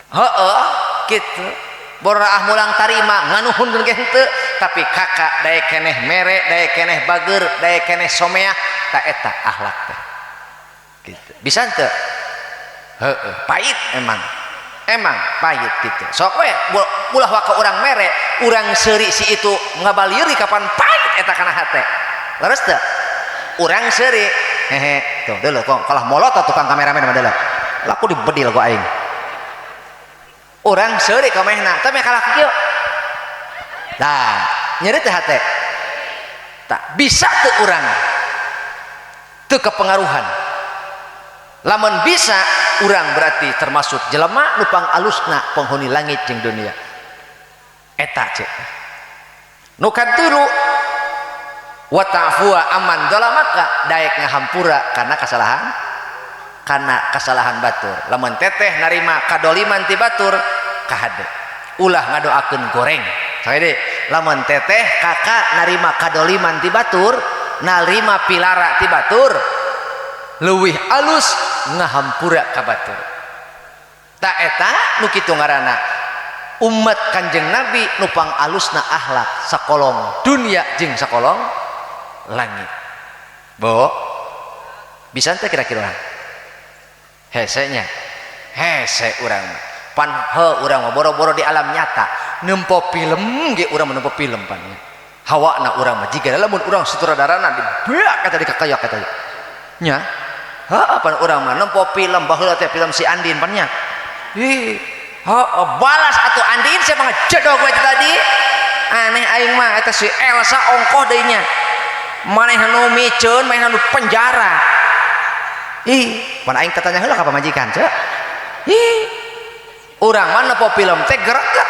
Heueuh kitu. Boraah mulang tarima nganuhunkeun ge henteu, tapi kakak daek keneh mere, daek keneh bager, daek keneh someah, ta eta akhlak teh. Gitu. Bisa henteu? Heueuh, pahit emang pahit gitu. Sok we ulah waka urang mere, urang seuri si itu ngabalieur kapan pahit eta kana hate. Leres teu? Urang seuri, hehe, tuh deuleuh kok kalah molot tukang kameramen mah deuleuh. Laku dibedil ku aing. Urang seuri ka mehna, tapi kalah kieu. Nah, nyeri teh hate. Tak bisa teu urang. Teu kepengaruhan. Lamun bisa urang berarti termasuk jelema nu pangalusna penghuni langit jeung dunia. Eta cek. Nu kadulu wa ta'fuwa aman dalamaka daek ngahampura karena kesalahan batur. Lamun teteh narima kadoliman ti batur kahade. Ulah ngadoakeun goreng. Sakade lamun teteh kakak narima kadoliman ti batur, narima pilara ti batur, leuwih alus ngahampura ka batur. Ta eta nu kitu ngaranna umat Kanjeng Nabi nu pangalusna akhlak sakolong dunia jeung sakolong langit. Bo bisa teh kira-kira hese urang pan urang mah boro-boro di alam nyata nempo film ge urang nempo film pan hawana urang mah jiga lamun urang sutradarana dibeak kata dikakayak kata nya pan urang mah nempo film baheula teh film si Andin pan nya balas atuh Andin saya mah jedog we tadi aneh aing mah eta si Elsa ongkoh deui nya maneh nu miceun maneh nu penjara pan aing tatanya heula ka pamajikan ceu urang mah nepo film teh greget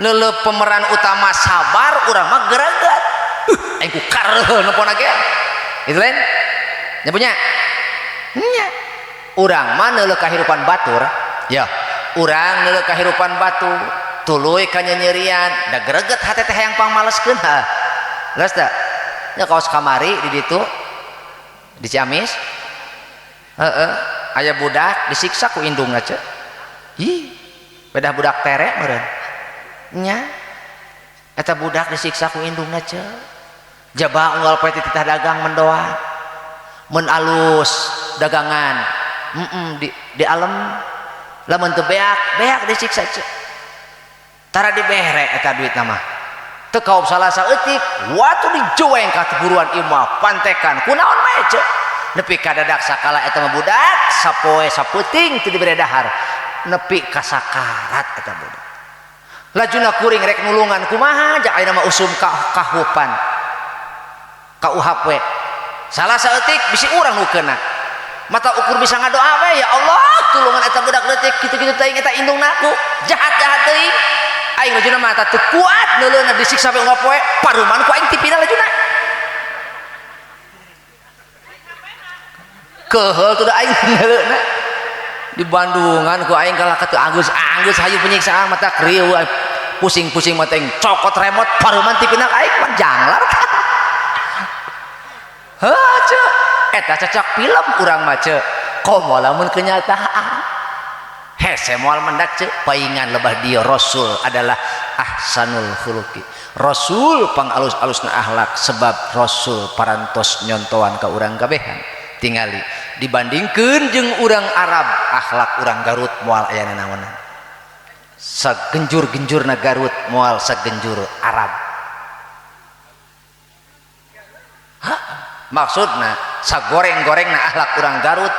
neuleuh pemeran utama sabar urang mah greget aing ku kareuh nepona ge itu lain nya punya nya urang mah neuleuh kahirupan batur ya urang neuleuh kahirupan batur tuluy ka nyerian da greget hate teh hayang pangmaleskeun leus da nya kaos kamari di ditu di Ciamis aya budak disiksa ku indungna ceu bedah budak terek meureun nya eta budak disiksa ku indungna ceu jaba unggal poe titah dagang mendoa mun alus dagangan di alam lamun teu beak disiksa ceu tara diberek eta duit nama teu kaop salasa eutik watu dijueng ka buruan imah pantekan kunaon bae ceu nepi ka dadak sakala eta mah budak sapoe sapeuting teu dibere dahar nepi ka sakarat eta budak lajuna kuring rek nulungan kumaha jak ayeuna mah usum kahupan KUHP salasa eutik bisi urang nu keuna mata ukur bisa ngadoa we ya Allah tulungan eta budak leutik kitu-kitu teuing eta indungna aku jahat-jahat teuing aing lajuna mata teu kuat neuleuhna disiksa we unggal poe paruman ku aing tipina lajuna keheul tuh aing neuleuhna di Bandungan ku aing kalah katu Agus hayu penyiksaan mata krieu pusing-pusing mata aing cokot remote paruman tipina aing mah janglar heuh ceu eta cocok film urang mah ceu komo lamun kenyataan hese moal mendak ceu paingan lebah dia Rasul adalah ahsanul khuluqi Rasul pangalus-alusna akhlak sebab Rasul parantos nyontoan ka urang kabehan tingali dibandingkeun jeung urang Arab akhlak urang Garut moal aya nanaonan sagenjur-genjurna Garut moal sagenjur Arab maksudna sagoreng-gorengna akhlak urang Garut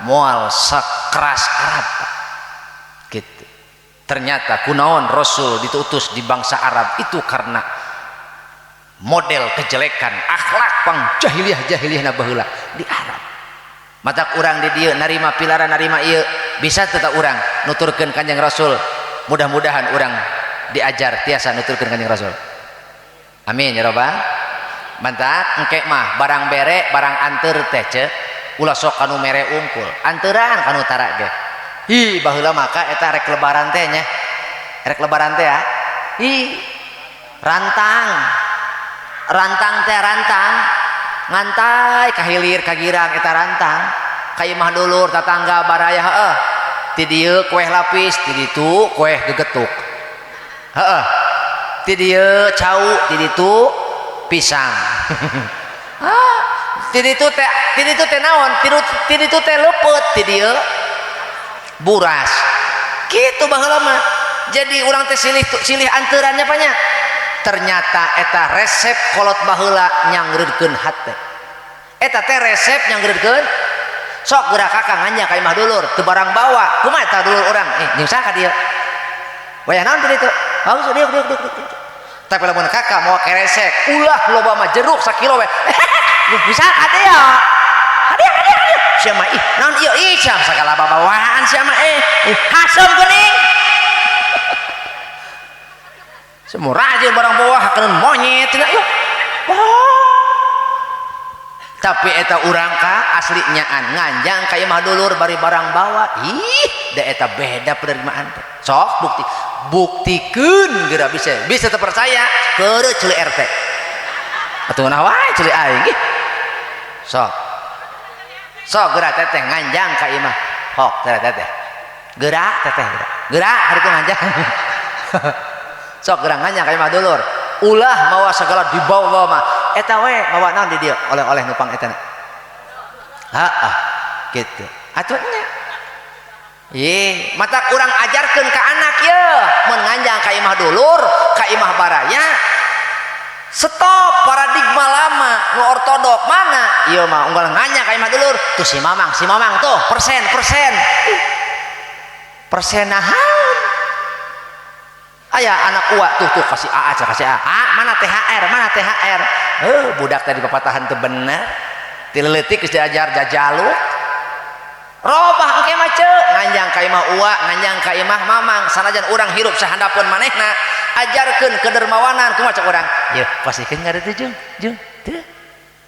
moal sakeras Arab gitu ternyata kunaon Rasul ditutus di bangsa Arab itu karena model kejelekan akhlak pang jahiliyah baheula di Arab mata urang di dieu narima pilaran narima ieu bisa tetap urang nuturkeun Kanjeng Rasul mudah-mudahan urang diajar tiasa nuturkeun Kanjeng Rasul amin ya rabbal mantak engke mah barang bere barang anteur teh ceu ulah sok kanu mere ungkul anteuran kanu tara ge baheula maka eta rek lebaran teh nya rek lebaran teh ya rantang teh rantang ngantai kahilir kagirang eta rantang ka imah dulur tatangga baraya heuh ti dieu kueh lapis ti ditu kueh gegetuk heuh ti dieu cau ti ditu pisang ti ditu teh naon ti ditu teh leupeut ti dieu buras kitu baheula mah jadi urang teh silih anteurannya banyak ternyata eta resep kolot baheula nyangreudkeun hate eta teh resep nyangreudkeun sok geura kakang hanya ka imah dulur teu barang bawa kumaha eta dulur urang jeung saha ka dieu wayah naon teh ditu haus dieu tapi lamun kakak mau keresek ulah loba mah jeruk sakilo we bisa ka dieu hadiah sia mah naon ieu sia sagala babawaan sia mah hasem geuning semua rajin barang bawah hakeun monyet cenah yuk tapi eta urang ka asli nyaan nganjang ka imah dulur bari barang bawa da eta beda penerimaan sok buktikeun geura bisa teu percaya keureuh ceuli RT atuh nah wae ceuli aing sok geura teteh nganjang ka imah hok teteh geura hari teh nganjang sok geura nganjang ka imah dulur ulah mawa segala dibawa mah eta we mawa naon di dieu oleh-oleh nupang eta kitu atuh nya mata kurang ajarkan ke anak ya menganjang ka imah dulur ka imah baraya stop paradigma lama nu ortodok mana iya mah unggal nganjang ka imah dulur tuh si mamang tuh persenahan aya anak uak tuh kasih AA kasih AA mana THR budak tadi papatahan teu bener tileutik geus diajar jajaluk robah engke mah ceuk nganjang ka imah uak nganjang ka imah mamang sanajan urang hirup sahandapeun manehna ajarkeun kedermawanan kumaha cek urang yeuh pasikeun ngareut jeung teu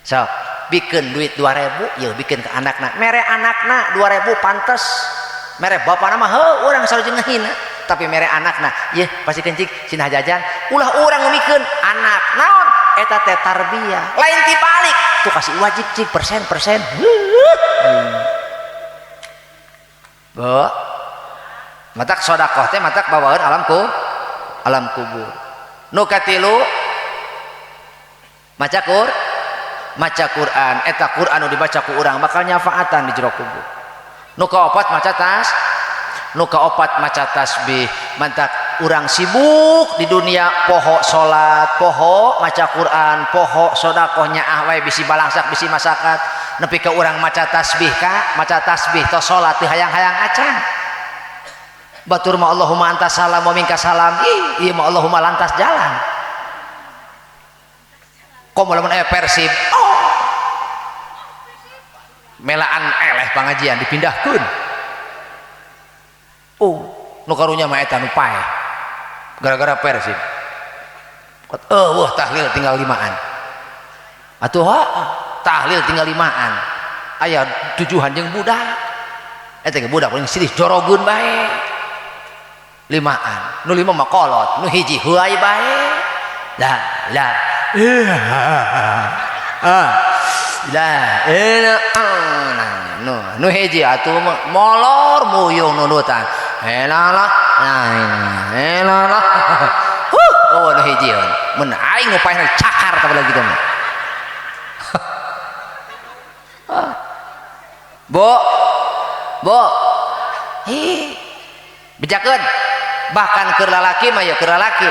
sok bikeun duit 2000 yeuh bikeun ke anakna mere anakna 2000 pantes mere bapana mah heuh urang sareng ngahina tapi mere anakna yeuh pasikeun cik cenah jajan ulah urang ngomikeun anak naon eta teh tarbiyah lain ti balik tuh kasih wajib cik persen Bo, matak sodakoh teh matak bawaan alam kubur. Nu katilu maca Quran, eta Quran nu dibaca ku urang bakal nyafaatan di jero kubur. Nu kaopat maca tasbih, mantak urang sibuk di dunia poho salat, poho maca Quran, poho sodakoh nyaah wae bisi balangsak bisi masakat. Nepi ke urang maca tasbih tos salat teu hayang-hayang acan batur mah Allahumma antas salam wa minka salam ieu mah Allahumma lantas jalan komo lamun aya persib melaan eleh pangajian dipindahkeun nu karunya mah eta nu paeh gara-gara persib wah tahlil tinggal 5an atuh tahlil tinggal 5an aya tujuan jeung budak eta ge budak paling silih jorogeun bae 5an nu 5 mah kolot nu hiji heuai bae nu hiji atuh molor muyung nunutan helalah nu hiji mun aing nu paeh cakar tah bala kitu mah Bo bejakeun bahkan keur lalaki mah ya keur lalaki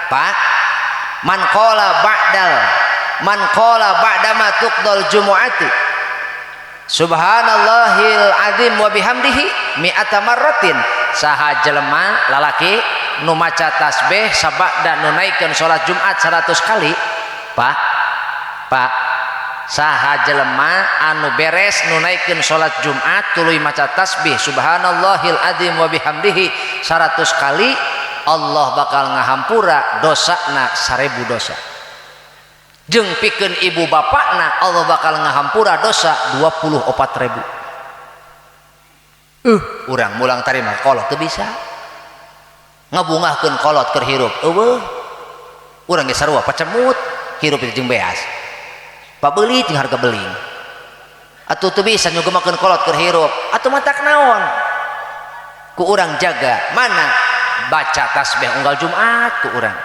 Pak man qala ba'dama tuqdal jumu'ati subhanallahil azim wa bihamdihi mi'ata marratin saha jelema lalaki nu maca tasbih sabada nu naikeun salat Jumat 100 kali Pak saha jelema anu beres nu naikeun salat Jumat tuluy maca tasbih subhanallahil azim wa bihamdihi 100 kali Allah bakal ngahampura dosana 1000 dosa jeung pikeun ibu bapakna Allah bakal ngahampura dosa 24.000 urang mulang tarima kolot teu bisa ngabungahkeun kolot keur hirup eueuh urang ge sarua pacemut hirup jeung beas pabelit jeung harga beling atuh teu bisa nyugemakeun kolot keur hirup atuh matak naon ku urang jaga mana baca tasbih unggal Jumat ku urang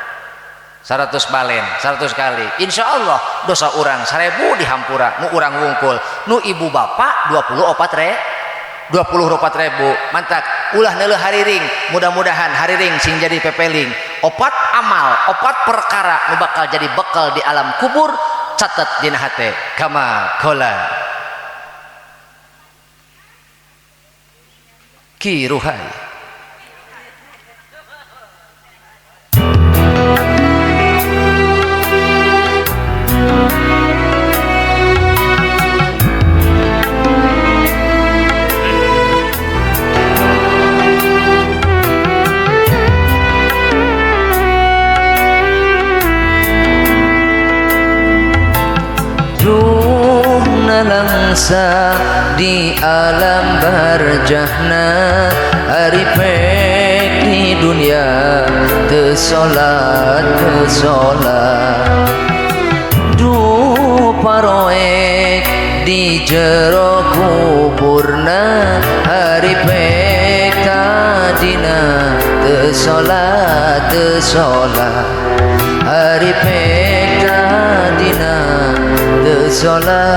100 balen 100 kali insyaallah dosa urang 1000 dihampura nu urang wungkul nu ibu bapak 24.000 mantak ulah neuleuh hariring mudah-mudahan hariring sing jadi pepeling opat amal opat perkara nu bakal jadi bekal di alam kubur catat dina hate kama qala ki ruhai langsa di alam barjahna hari pek di dunia teu salat du paroek di jero kuburna hari pek tadina teu salat hari pek tadina teu salat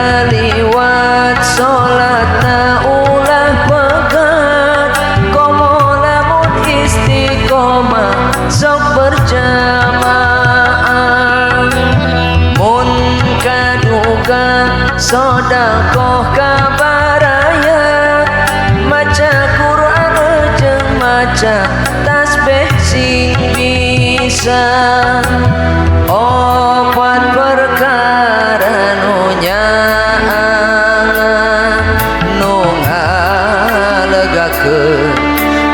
kaliwat salatna ulah pegat komo lamun istiqomah sok berjamaah mun kaduga sodakoh kabaraya maca Quran jeung maca tasbih sing bisa opat perkara nu nyaangan nu ngalegakeun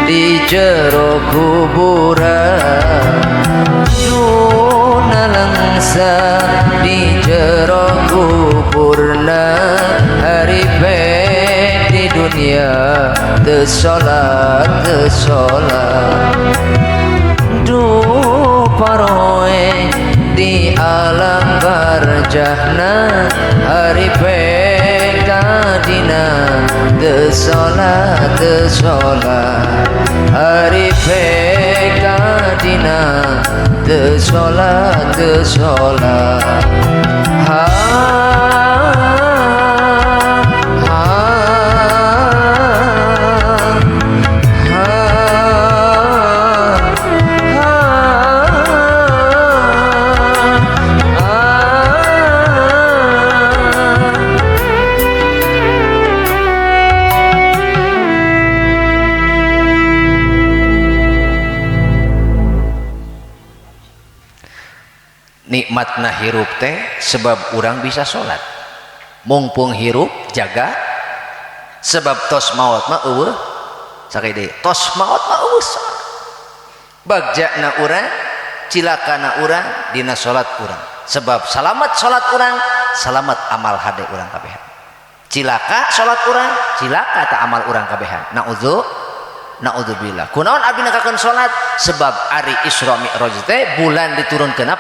di jero kuburan nalangsa di jero kuburna hari pek di dunia teu salat duh paroe di alam barjahna hari pek kadina teu salat hari pek kadina teu salat ha nikmatna hirup teh sebab orang bisa sholat mumpung hirup jaga sebab tos maut mah eueuh sakede tos maut mah eueuh bagjana urang cilakana urang dina sholat urang sebab salamat sholat urang salamat amal hade urang kabehan cilaka sholat urang cilaka ta amal urang kabehan naudzubillah kunaon abdi nakakeun sholat sebab ari Isra Mi'raj teh bulan diturunkeunna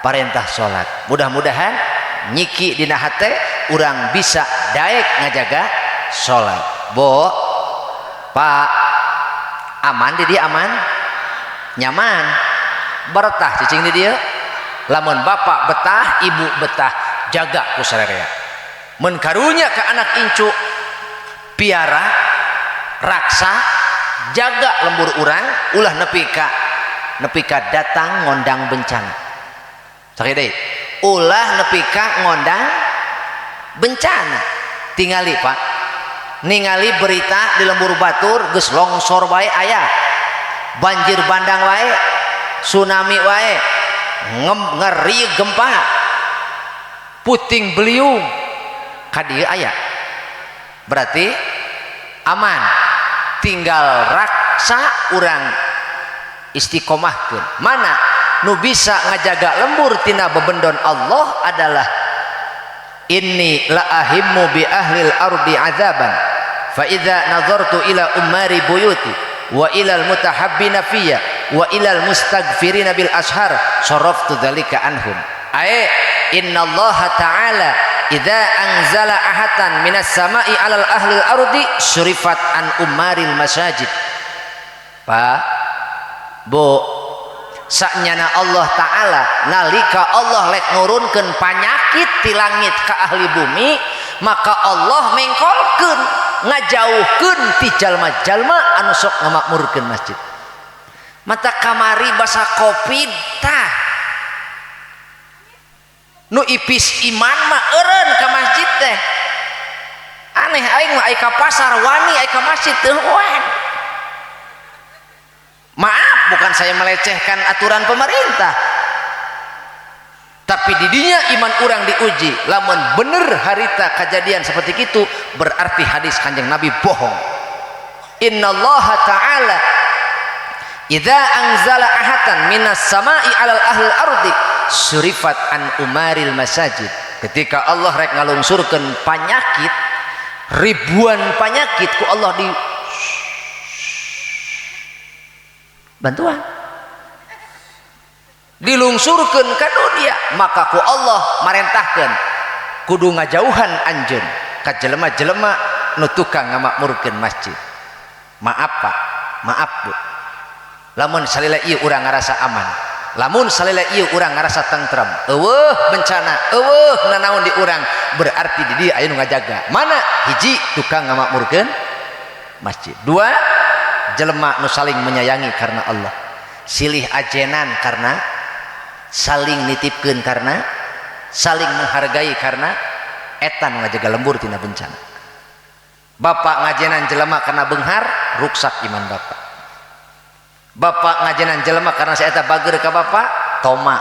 parentah sholat mudah-mudahan nyiki dina hate urang bisa daek ngajaga sholat bo pak aman di dia aman nyaman bertah cicing di dia lamun bapak betah ibu betah jaga ku sarerea mun karunya ke anak incu piara raksa jaga lembur urang ulah nepi ka datang ngondang bencana sakit ulah nepi ka ngondang bencana tingali pak ningali berita di lembur batur geus longsor wae aya banjir bandang wae tsunami wae ngeri gempa puting beliung ka dieu aya berarti aman tinggal raksa urang istiqomahkeun mana nu bisa ngajaga lembur tina bebendon Allah adalah inni la ahimmu bi ahlil ardi azaban fa idza nazartu ila ummari buyuti wa ilal mutahabbina fiyya wa ilal mustaghfirina bil ashar saraftu dzalika anhum ay innallaha ta'ala idza anzala ahatan minas sama'i alal ahlil ardi surifat an ummaril masajid pak bu saknyana Allah Ta'ala nalika Allah lek nurunkeun panyakit ti langit ka ahli bumi maka Allah mengkolkeun ngajauhkeun ti jalma-jalma anu sok ngamakmurkeun masjid mata kamari basa covid tah nu ipis iman mah eureun ka masjid teh aneh aing mah aya ka pasar wani aya ka masjid teu wani maaf bukan saya melecehkan aturan pemerintah tapi didinya iman orang diuji lamun bener harita kejadian seperti itu berarti hadis kanjeng Nabi bohong innallaha ta'ala idza anzala ahatan minas sama'i alal ahlil ardi surifat an umaril masajid ketika Allah rek ngalungsurkeun panyakit ribuan panyakit ku Allah di bantuan dilungsurkeun ka dunia maka ku Allah marentahkeun kudu ngajauhan anjeun ka jelema-jelema nu tukang ngamakmurkeun masjid maaf pak maaf bu lamun salila ieu urang ngarasa aman lamun salila ieu urang ngarasa tentrem eueuh bencana eueuh nanaon di urang berarti di dieu aya nu ngajaga mana hiji tukang ngamakmurkeun masjid dua jelema nu saling menyayangi karena Allah silih ajenan karena saling nitipkeun karena saling menghargai karena eta nu ngajaga lembur tina bencana bapak ngajenan jelema karena beunghar ruksak iman bapak ngajenan jelema karena saya eta bager ka bapak toma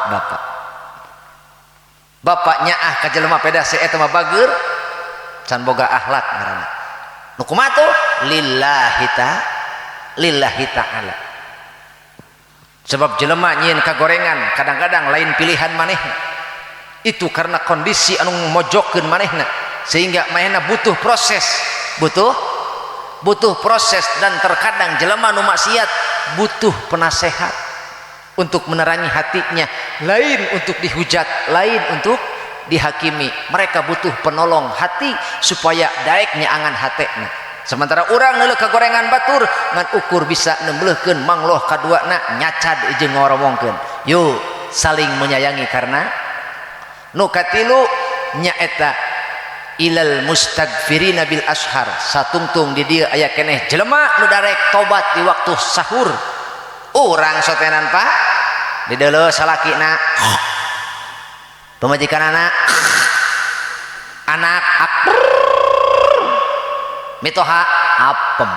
bapak nyaah ka jelema peda saya eta mah bager can boga akhlak ngaranna nu kumaha tuh lillahi ta'ala sebab jelema nyieun kagorengan kadang-kadang lain pilihan manehna itu karena kondisi anu mojokkeun manehna sehingga manehna butuh proses dan terkadang jelema nu maksiat butuh penasehat untuk menerangi hatinya lain untuk dihujat lain untuk dihakimi mereka butuh penolong hati supaya daek nyaangan hatena sementara urang neuleuh kagorengan batur ngan ukur bisa nembleuhkeun mangloh kaduana nyacad jeung ngoromongkeun yuk saling menyayangi karena nu katilu nyaeta ilal mustagfirina bil ashar satungtung di dieu aya keneh jelema nu darek tobat di waktu sahur urang sotenan Pak di deuleu salakina pemajikan anak mitoha apem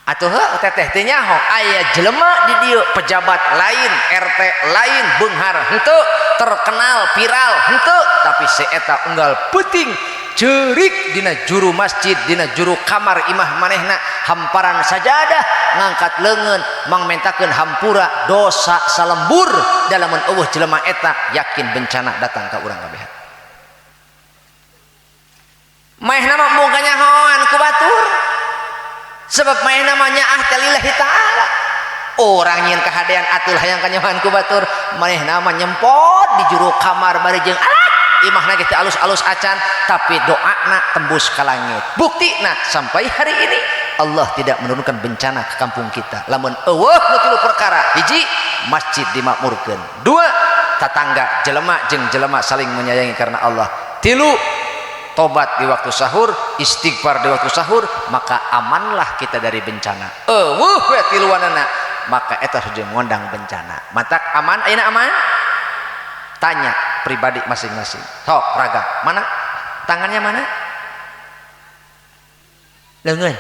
atuh teteh teh nyaho aya jelema di dieu pejabat lain RT lain beunghar henteu terkenal viral henteu tapi si eta unggal peuting ceurik dina juru masjid dina juru kamar imah manehna hamparan sajadah ngangkat leungeun mangmentakeun hampura dosa salembur dalamun eueuh jelema eta yakin bencana datang ka urang kabeh maehna mah mung kanyahoan ku batur sebab main namanya lillahi ta'ala orang nyin kahadean atul hayang kanyahoan ku batur maneh nama nyempot di juru kamar bari jeung alat imahna ge teh alus-alus acan tapi doana tembus ka langit buktina sampai hari ini Allah tidak menurunkan bencana ke kampung kita lamun eueuh nu tilu perkara hiji masjid dimakmurkeun dua tatangga jelema jeung jelema saling menyayangi karena Allah tilu tobat di waktu sahur istighfar di waktu sahur maka amanlah kita dari bencana we tiluanana maka eta sudah ngondang bencana matak aman ayeuna aman tanya pribadi masing-masing sok raga mana tangannya mana leungeun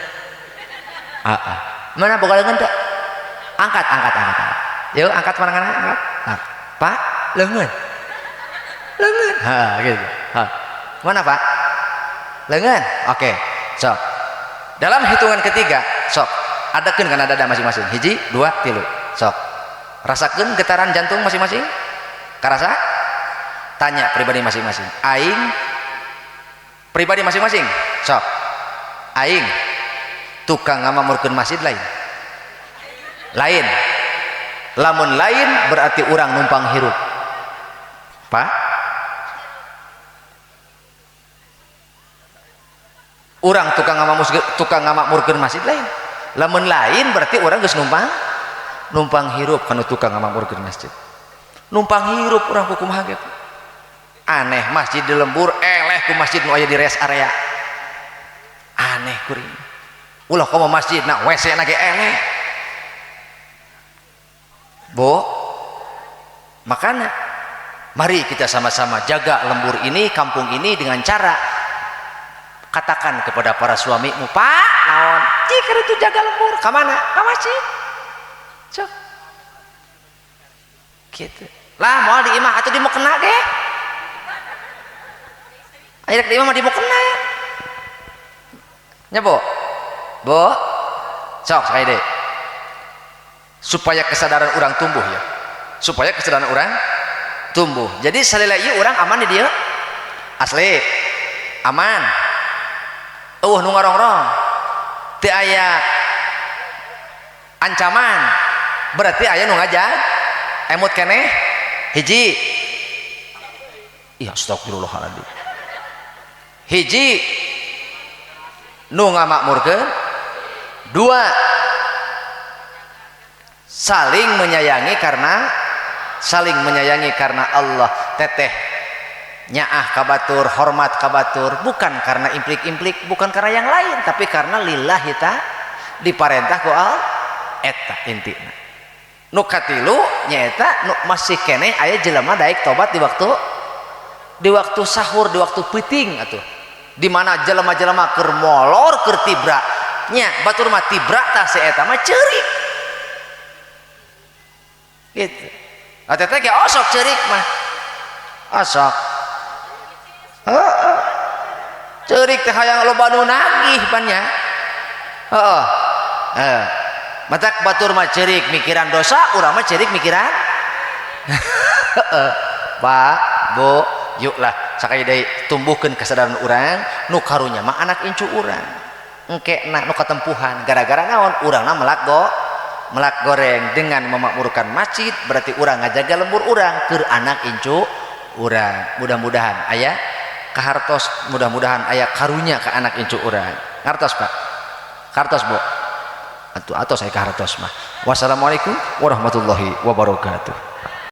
mana boga leungeun teh angkat yuk angkat tanganna angkat Pak leungeun gitu mana Pak leungeun oke sok dalam hitungan ketiga sok adakeun kana dada masing-masing hiji dua tilu sok rasakeun getaran jantung masing-masing karasa tanya pribadi masing-masing aing pribadi masing-masing sok aing tukang ngamamurkeun masjid lain lamun lain berarti urang numpang hirup Pak urang tukang ngamakmurkeun masjid lain lamun lain berarti urang geus numpang hirup kana tukang ngamakmurkeun masjid numpang hirup urang kumaha ge aneh masjid di lembur eleh ku masjid nu aya di rest area aneh kuring ulah komo masjid na WC na ge eleh makanya mari kita sama-sama jaga lembur ini kampung ini dengan cara katakan kepada para suamimu Pak naon jika itu jaga lembur kemana ke masjid cok gitu lah mau di imah atau di mau kena deh ayo di imah mah di mau kena nya bo cok sekali deh supaya kesadaran orang tumbuh ya supaya kesadaran orang tumbuh jadi salila ieu orang aman di dia asli aman nu ngarongrong teu aya ancaman berarti aya nu ngajak emut keneh hiji iya astagfirullahaladzim hiji nu ngamakmurkeun dua saling menyayangi karena Allah. Teteh nyaah kabatur, hormat kabatur, bukan karena implik-implik, bukan karena yang lain, tapi karena lillahi ta diparentah ku Allah eta intina. Nu katilu nyaeta nu masih keneh aya jelema daek tobat di waktu sahur, di waktu peuting atuh. Di mana jelema-jelema keur molor keur tibra nya batur mah tibra tah si eta mah ceurik gitu. Eta teh ge osok ceurik mah osok ceurik teh hayang loba nu nagih pan nya. Matak batur mah ceurik mikiran dosa, urang mah ceurik mikiran Pak, Bu, yuklah sakali deui tumbuhkeun kesadaran urang nu karunya mah anak incu urang. Engkena nu katempuhan gara-gara naon urangna melak goreng dengan memakmurkan masjid, berarti urang ngajaga lembur urang keur anak incu urang. Mudah-mudahan aya kahartos, mudah-mudahan aya karunya ke anak incu urang. Ngartos Pak? Kartos Bu? Atau saya kahartos mah. Wassalamualaikum warahmatullahi wabarakatuh.